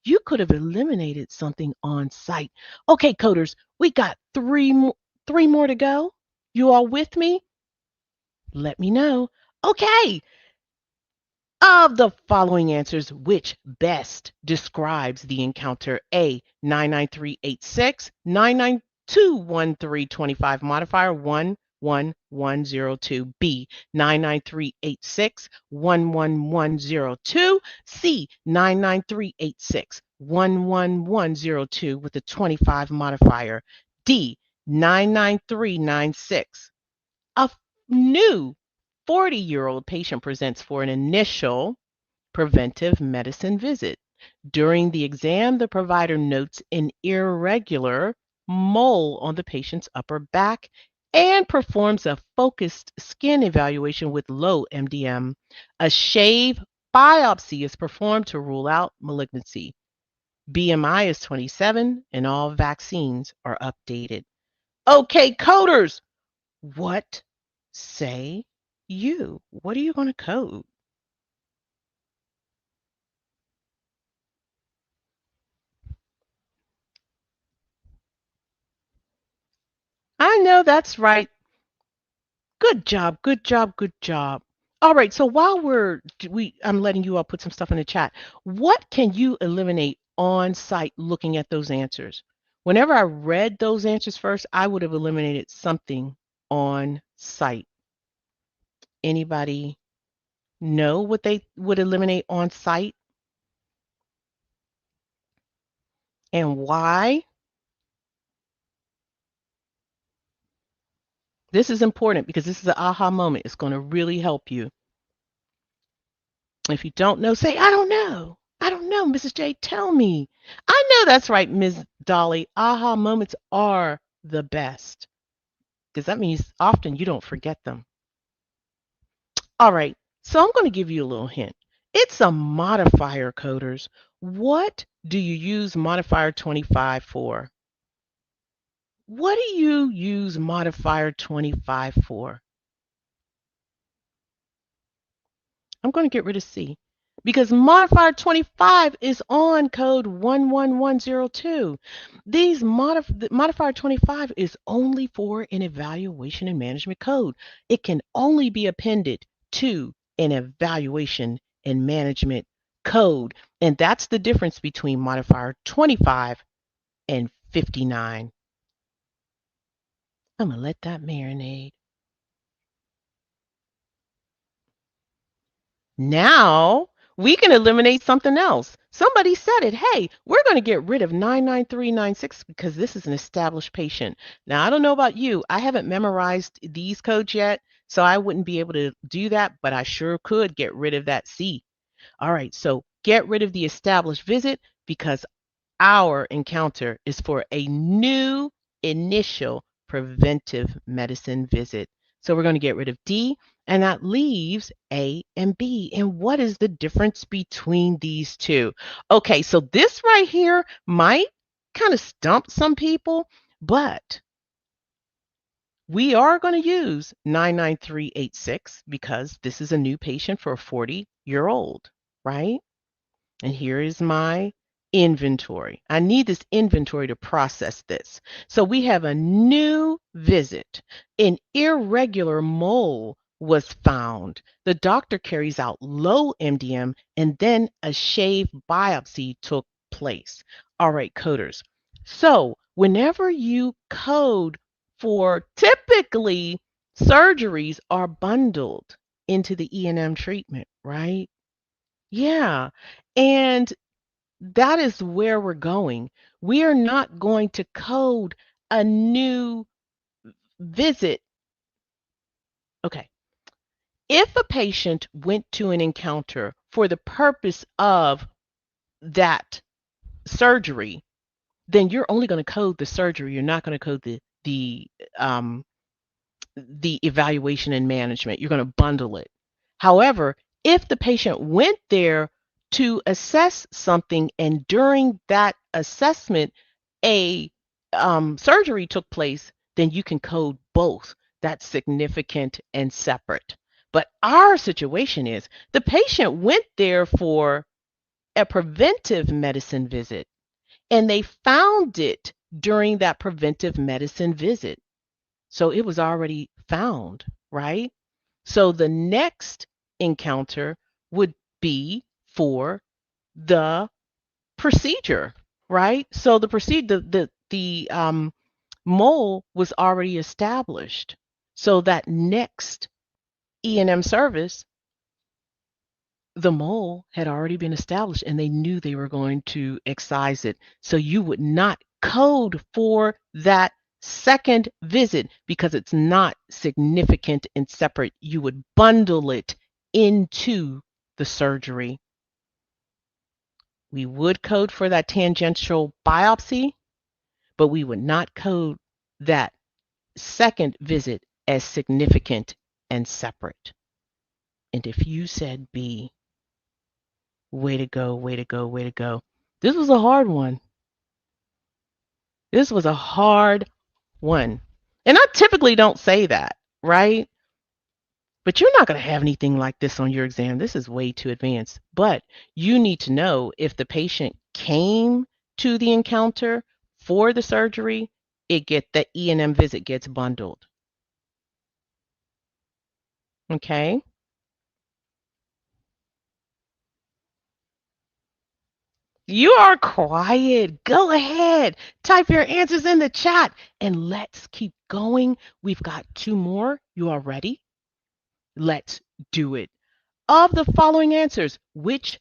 you could have eliminated something on site. Okay, coders, we got three more to go. You all with me? Let me know. Okay, of the following answers, which best describes the encounter? A, 99386, 9921325 modifier 11102. B, 99386, 11102. C, 99386, 11102 with a 25 modifier. D, 99396. A new 40-year-old patient presents for an initial preventive medicine visit. During the exam, the provider notes an irregular mole on the patient's upper back and performs a focused skin evaluation with low MDM. A shave biopsy is performed to rule out malignancy. BMI is 27 and all vaccines are updated. Okay, coders, what say you? What are you going to code? I know that's right. Good job, good job, good job. All right, so while I'm letting you all put some stuff in the chat. What can you eliminate on site looking at those answers? Whenever I read those answers first, I would have eliminated something on site. Anybody know what they would eliminate on site and why? This is important because this is an aha moment. It's going to really help you. If you don't know, say, I don't know. I don't know, Mrs. J, tell me. I know that's right, Ms. Dolly. Aha moments are the best because that means often you don't forget them. All right, so I'm going to give you a little hint. It's a modifier, coders. What do you use modifier 25 for? What do you use modifier 25 for? I'm going to get rid of C because modifier 25 is on code 11102. Modifier 25 is only for an evaluation and management code. It can only be appended to an evaluation and management code. And that's the difference between modifier 25 and 59. I'm going to let that marinate. Now we can eliminate something else. Somebody said it. Hey, we're going to get rid of 99396 because this is an established patient. Now, I don't know about you. I haven't memorized these codes yet, so I wouldn't be able to do that, but I sure could get rid of that C. All right, so get rid of the established visit because our encounter is for a new initial preventive medicine visit. So we're going to get rid of D, and that leaves A and B. And what is the difference between these two? Okay, so this right here might kind of stump some people, but we are going to use 99386 because this is a new patient for a 40-year-old, right? And here is my inventory. I need this inventory to process this. So we have a new visit. An irregular mole was found. The doctor carries out low MDM and then a shave biopsy took place. All right, coders. So whenever you code for typically surgeries are bundled into the E&M treatment, right? Yeah. And that is where we're going. We are not going to code a new visit. Okay. If a patient went to an encounter for the purpose of that surgery, then you're only going to code the surgery. You're not going to code um, the evaluation and management. You're going to bundle it. However, if the patient went there to assess something and during that assessment a surgery took place, then you can code both. That's significant and separate. But our situation is the patient went there for a preventive medicine visit and they found it during that preventive medicine visit. So it was already found, right? So the next encounter would be for the procedure, right? So the procedure, the mole was already established. So that next E&M service, the mole had already been established and they knew they were going to excise it. So you would not code for that second visit because it's not significant and separate. You would bundle it into the surgery. We would code for that tangential biopsy, but we would not code that second visit as significant and separate. And if you said B, way to go, way to go, way to go. This was a hard one. This was a hard one. And I typically don't say that, right? But you're not going to have anything like this on your exam. This is way too advanced. But you need to know if the patient came to the encounter for the surgery, the E&M visit gets bundled. Okay. You are quiet. Go ahead. Type your answers in the chat and let's keep going. We've got two more. You are ready? Let's do it. Of the following answers, which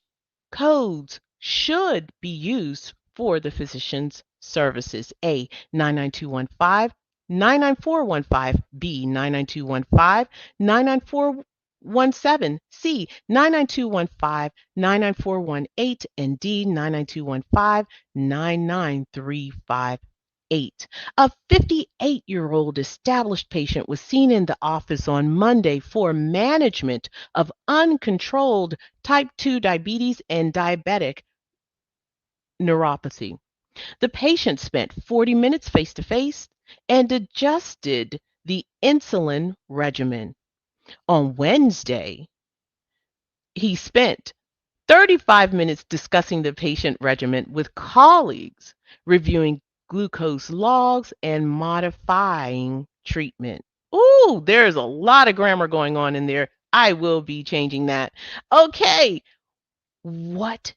codes should be used for the physician's services? A, 99215, 99415, B, 99215, 99417, C, 99215, 99418, and D, 99215, 99358. A 58-year-old established patient was seen in the office on Monday for management of uncontrolled type 2 diabetes and diabetic neuropathy. The patient spent 40 minutes face to face and adjusted the insulin regimen. On Wednesday, he spent 35 minutes discussing the patient regimen with colleagues, reviewing glucose logs and modifying treatment. Ooh, there's a lot of grammar going on in there. I will be changing that. Okay, what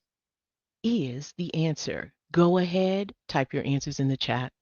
is the answer? Go ahead, type your answers in the chat.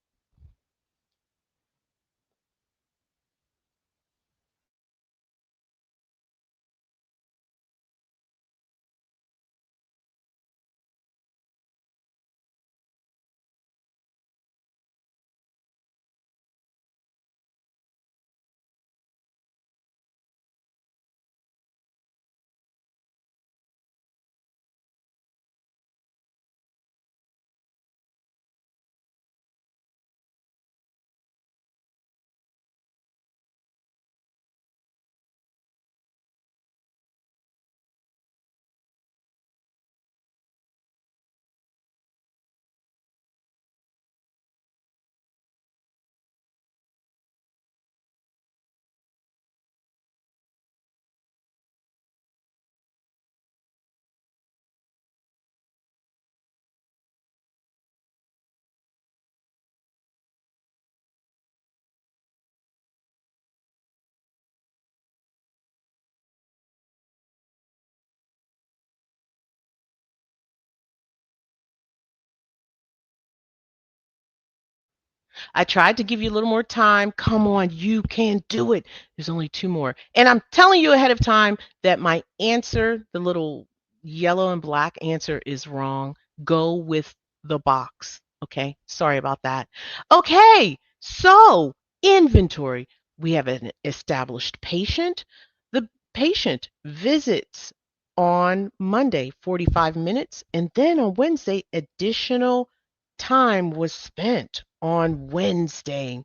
I tried to give you a little more time. Come on, you can do it. There's only two more. And I'm telling you ahead of time that my answer, the little yellow and black answer, is wrong. Go with the box. Okay. Sorry about that. Okay. So, inventory. We have an established patient. The patient visits on Monday, 45 minutes, and then on Wednesday, additional time was spent on Wednesday.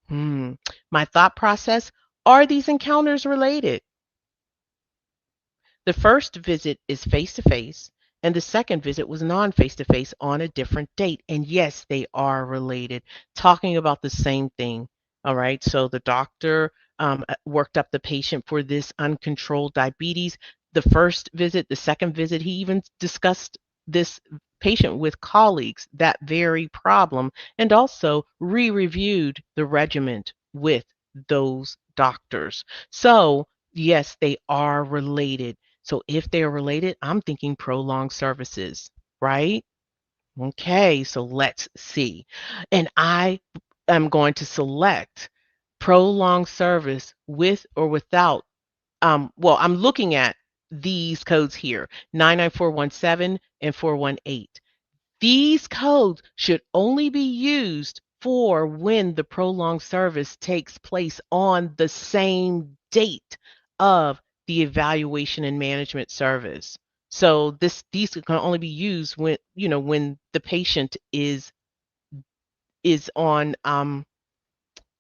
Hmm. My thought process, are these encounters related? The first visit is face to face, and the second visit was non face to face on a different date. And yes, they are related, talking about the same thing. All right. So the doctor worked up the patient for this uncontrolled diabetes. The first visit, the second visit, he even discussed this patient with colleagues, that very problem, and also re reviewed the regimen with those doctors. So, yes, they are related. So if they're related, I'm thinking prolonged services, right? Okay, so let's see. And I am going to select prolonged service with or without. Well, I'm looking at these codes here, 99417 and 418. These codes should only be used for when the prolonged service takes place on the same date of the evaluation and management service. So these can only be used when when the patient is on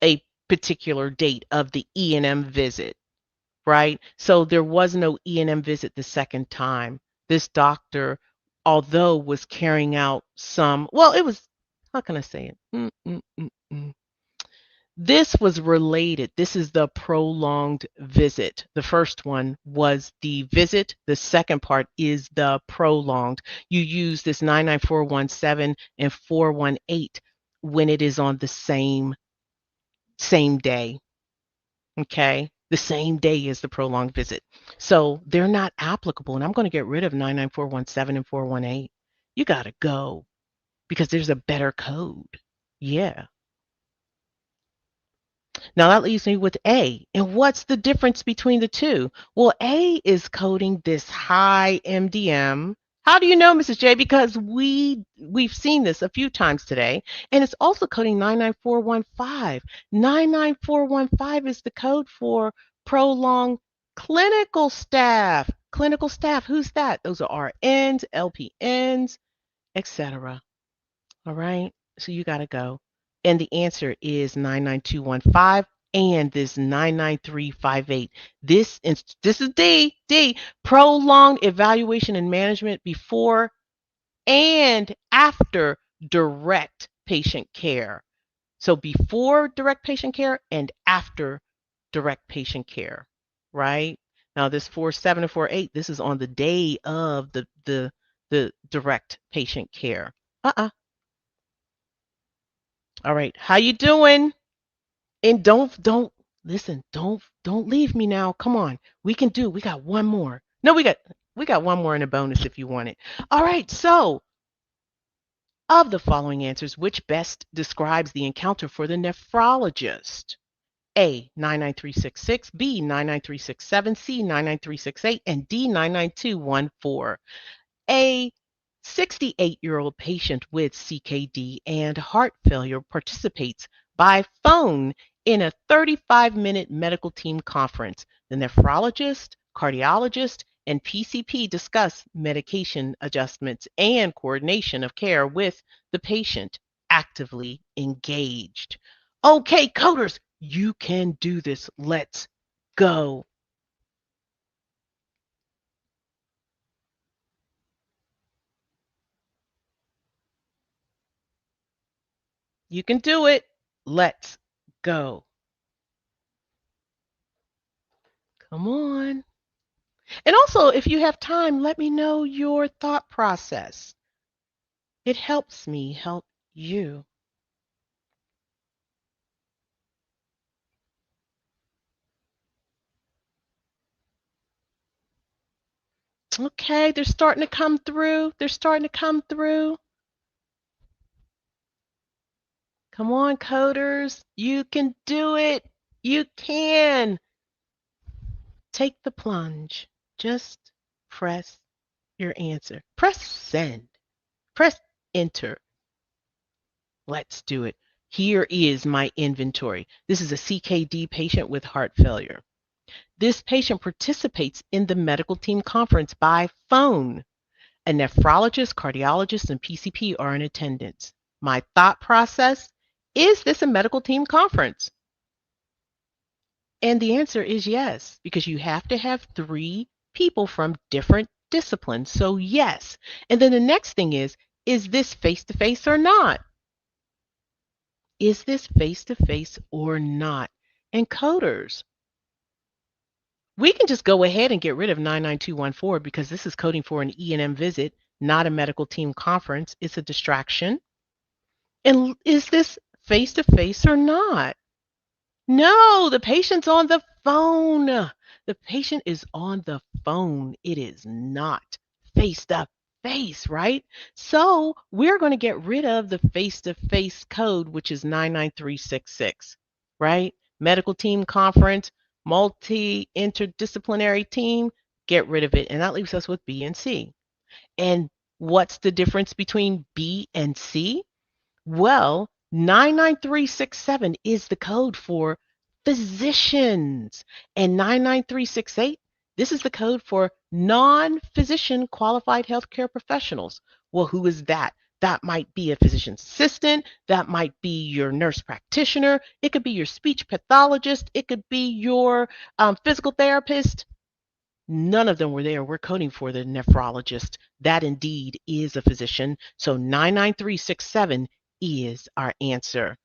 a particular date of the E&M visit, right? So there was no E&M visit the second time. This doctor, although was carrying out some, well, it was, how can I say it? This was related. This is the prolonged visit. The first one was the visit. The second part is the prolonged. You use this 99417 and 418 when it is on the same day. Okay. the same day as the prolonged visit. So they're not applicable. And I'm going to get rid of 99417 and 418. You got to go because there's a better code. Yeah. Now that leaves me with A. And what's the difference between the two? Well, A is coding this high MDM. How do you know, Mrs. J? Because we've seen this a few times today. And it's also coding 99415. 99415 is the code for prolonged clinical staff. Clinical staff, who's that? Those are RNs, LPNs, etc. All right. So you got to go. And the answer is 99215 and this 99358. This is D, prolonged evaluation and management before and after direct patient care. So before direct patient care and after direct patient care, right? Now this 47 and 48, this is on the day of the direct patient care. All right. How you doing? And don't listen. Don't leave me now. Come on. We got one more. No, we got one more in a bonus if you want it. All right. So, of the following answers, which best describes the encounter for the nephrologist? A 99366, B 99367, C 99368, and D 99214. A 68-year-old patient with CKD and heart failure participates by phone in a 35-minute medical team conference. The nephrologist, cardiologist, and PCP discuss medication adjustments and coordination of care with the patient actively engaged. Okay, coders, you can do this. Let's go. You can do it. Let's go. Come on. And also, if you have time, let me know your thought process. It helps me help you. Okay, they're starting to come through. They're starting to come through. Come on, coders. You can do it. You can. Take the plunge. Just press your answer. Press send. Press enter. Let's do it. Here is my inventory. This is a CKD patient with heart failure. This patient participates in the medical team conference by phone. A nephrologist, cardiologist, and PCP are in attendance. My thought process, is this a medical team conference? And the answer is yes, because you have to have 3 people from different disciplines. So yes. And then the next thing is this face-to-face or not? Is this face-to-face or not? And coders, we can just go ahead and get rid of 99214 because this is coding for an E&M visit, not a medical team conference. It's a distraction. And is this face-to-face or not? No, the patient's on the phone. The patient is on the phone. It is not face-to-face, right? So we're going to get rid of the face-to-face code, which is 99366, right? Medical team conference, multi-interdisciplinary team, get rid of it. And that leaves us with B and C. And what's the difference between B and C? Well, 99367 is the code for physicians. And 99368, this is the code for non-physician qualified healthcare professionals. Well, who is that? That might be a physician's assistant. That might be your nurse practitioner. It could be your speech pathologist. It could be your physical therapist. None of them were there. We're coding for the nephrologist. That indeed is a physician. So 99367 is our answer.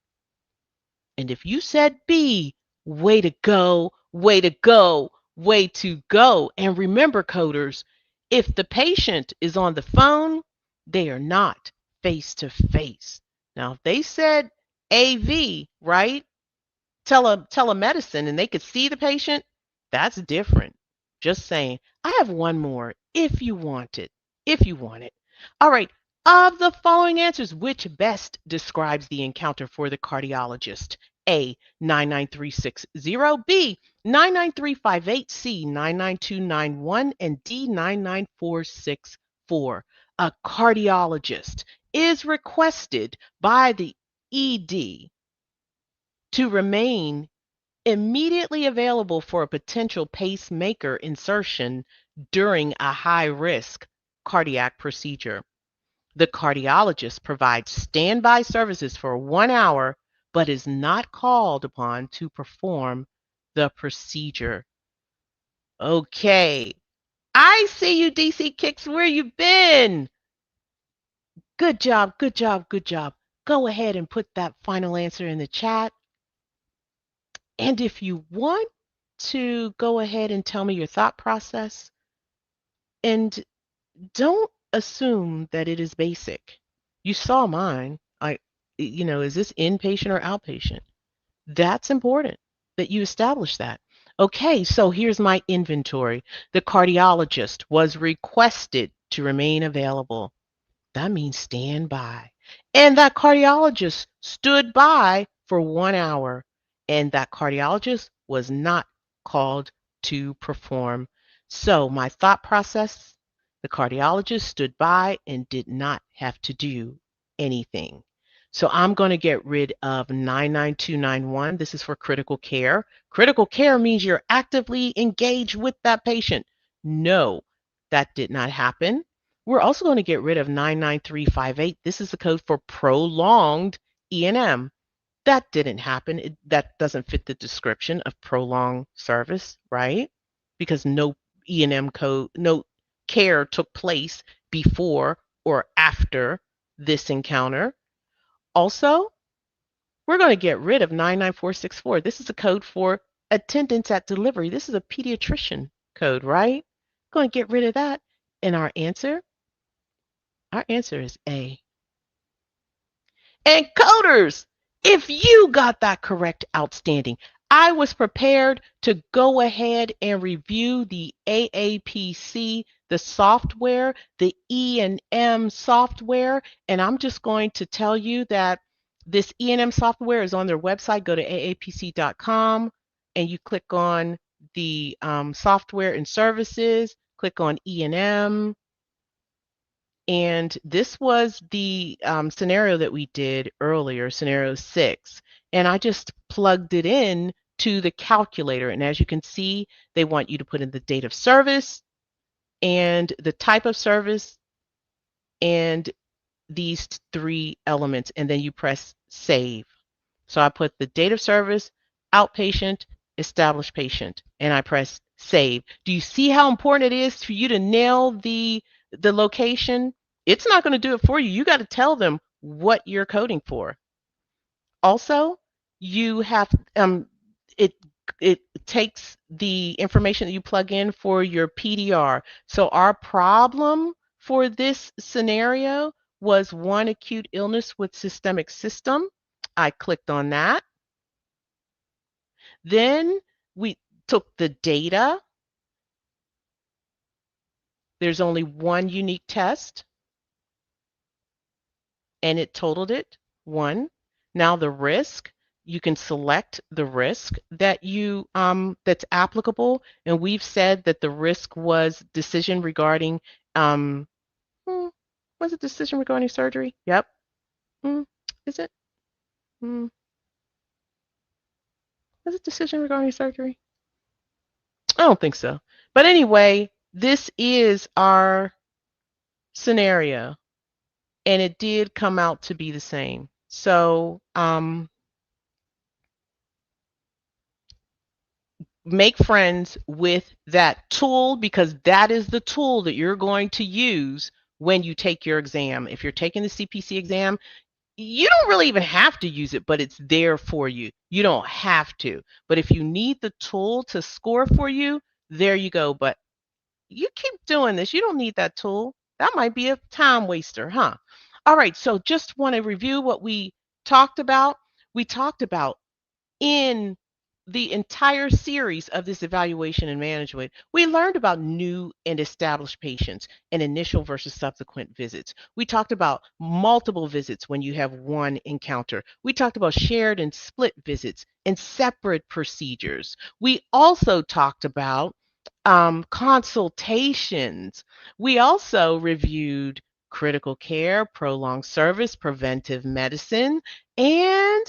And if you said B, way to go, way to go, way to go. And remember, coders, if the patient is on the phone, they are not face to face. Now, if they said AV, right? Telemedicine, and they could see the patient, That's different. Just saying. I have one more if you want it. If you want it. All right. Of the following answers, which best describes the encounter for the cardiologist? A, 99360, B, 99358, C, 99291, and D, 99464. A cardiologist is requested by the ED to remain immediately available for a potential pacemaker insertion during a high-risk cardiac procedure. The cardiologist provides standby services for 1 hour, but is not called upon to perform the procedure. Okay. I see you, DC Kicks. Where you been? Good job, good job, good job. Go ahead and put that final answer in the chat. And if you want to go ahead and tell me your thought process, and don't assume that it is basic. You saw mine. Is this inpatient or outpatient? That's important that you establish that. Okay, so here's my inventory. The cardiologist was requested to remain available. That means stand by. And that cardiologist stood by for 1 hour. And that cardiologist was not called to perform. So my thought process, the cardiologist stood by and did not have to do anything. So I'm going to get rid of 99291. This is for critical care. Critical care means you're actively engaged with that patient. No, that did not happen. We're also going to get rid of 99358. This is the code for prolonged E&M. That didn't happen. That doesn't fit the description of prolonged service, right? Because no E&M code, no care took place before or after this encounter. Also, we're going to get rid of 99464. This is a code for attendance at delivery. This is a pediatrician code, right? Going to get rid of that. And our answer is A. And coders, if you got that correct, outstanding. I was prepared to go ahead and review the AAPC, the software, the E&M software, and I'm just going to tell you that this E&M software is on their website. Go to aapc.com and you click on the software and services, click on E&M. And this was the scenario that we did earlier, scenario 6. And I just plugged it in to the calculator. And as you can see, they want you to put in the date of service and the type of service and these 3 elements. And then you press save. So I put the date of service, outpatient, established patient, and I press save. Do you see how important it is for you to nail the location? It's not going to do it for you. You got to tell them what you're coding for. Also, you have it takes the information that you plug in for your PDR. So our problem for this scenario was 1 acute illness with systemic system. I clicked on that. Then we took the data. There's only 1 unique test, and it totaled it 1. Now the risk, you can select the risk that you that's applicable, and we've said that the risk was decision regarding was it decision regarding surgery? Yep. Is it? Was it decision regarding surgery? I don't think so. But anyway, this is our scenario, and it did come out to be the same. So make friends with that tool, because that is the tool that you're going to use when you take your exam. If you're taking the CPC exam, you don't really even have to use it, but it's there for you. You don't have to. But if you need the tool to score for you, there you go. But you keep doing this. You don't need that tool. That might be a time waster, huh? All right, so just want to review what we talked about. We talked about in the entire series of this evaluation and management, we learned about new and established patients and initial versus subsequent visits. We talked about multiple visits when you have one encounter. We talked about shared and split visits and separate procedures. We also talked about consultations. We also reviewed critical care, prolonged service, preventive medicine, and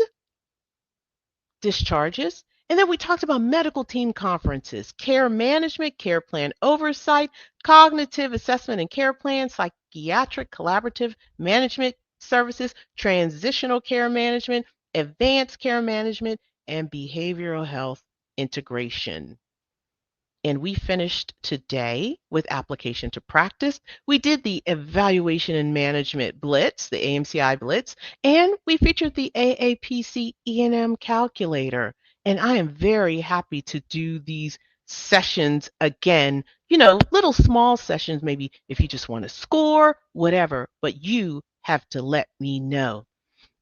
discharges. And then we talked about medical team conferences, care management, care plan oversight, cognitive assessment and care plan, psychiatric collaborative management services, transitional care management, advanced care management, and behavioral health integration. And we finished today with application to practice. We did the evaluation and management blitz, the AMCI blitz, and we featured the AAPC E&M calculator. And I am very happy to do these sessions again, little small sessions, maybe if you just want to score, whatever, but you have to let me know.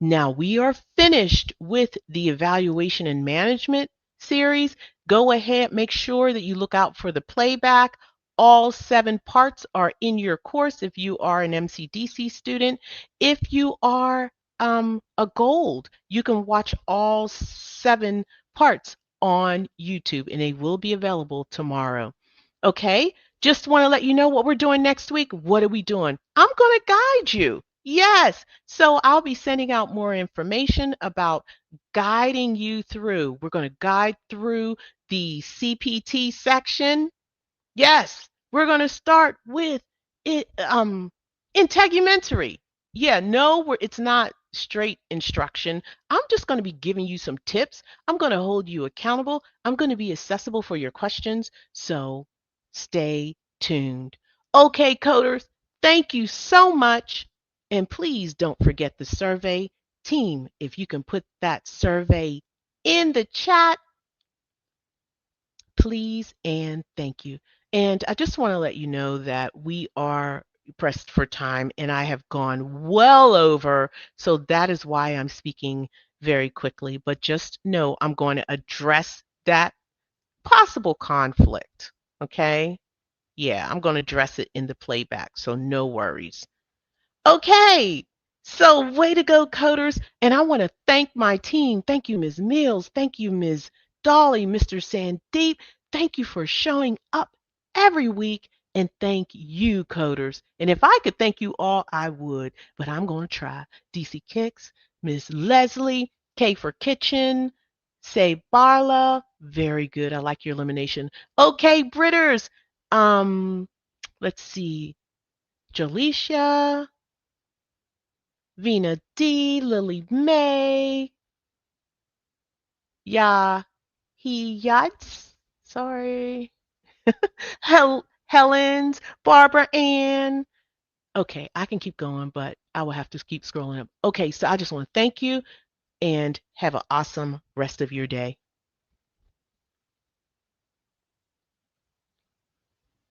Now we are finished with the evaluation and management series. Go ahead, make sure that you look out for the playback. All 7 parts are in your course if you are an MCDC student. If you are a gold, you can watch all 7 parts on YouTube and they will be available tomorrow. Okay, just want to let you know what we're doing next week. What are we doing? I'm going to guide you. Yes. So I'll be sending out more information about guiding you through. We're going to guide through the CPT section. Yes, we're going to start with it, integumentary. Yeah, no, it's not straight instruction. I'm just going to be giving you some tips. I'm going to hold you accountable. I'm going to be accessible for your questions. So stay tuned. Okay, coders, thank you so much. And please don't forget the survey. Team, if you can put that survey in the chat, please and thank you. And I just want to let you know that we are pressed for time and I have gone well over. So that is why I'm speaking very quickly. But just know I'm going to address that possible conflict. Okay? Yeah, I'm going to address it in the playback. So no worries. Okay. So way to go, coders. And I want to thank my team. Thank you, Ms. Mills. Thank you, Ms. Dolly, Mr. Sandeep. Thank you for showing up every week. And thank you, coders. And if I could thank you all, I would. But I'm going to try. DC Kicks, Ms. Leslie, K for Kitchen, Say Barla. Very good. I like your elimination. Okay, Britters. Let's see. Jalicia. Vina D, Lily May, Ya, he Yachts, sorry, Helen's, Barbara Ann. Okay, I can keep going, but I will have to keep scrolling up. Okay, so I just want to thank you and have an awesome rest of your day.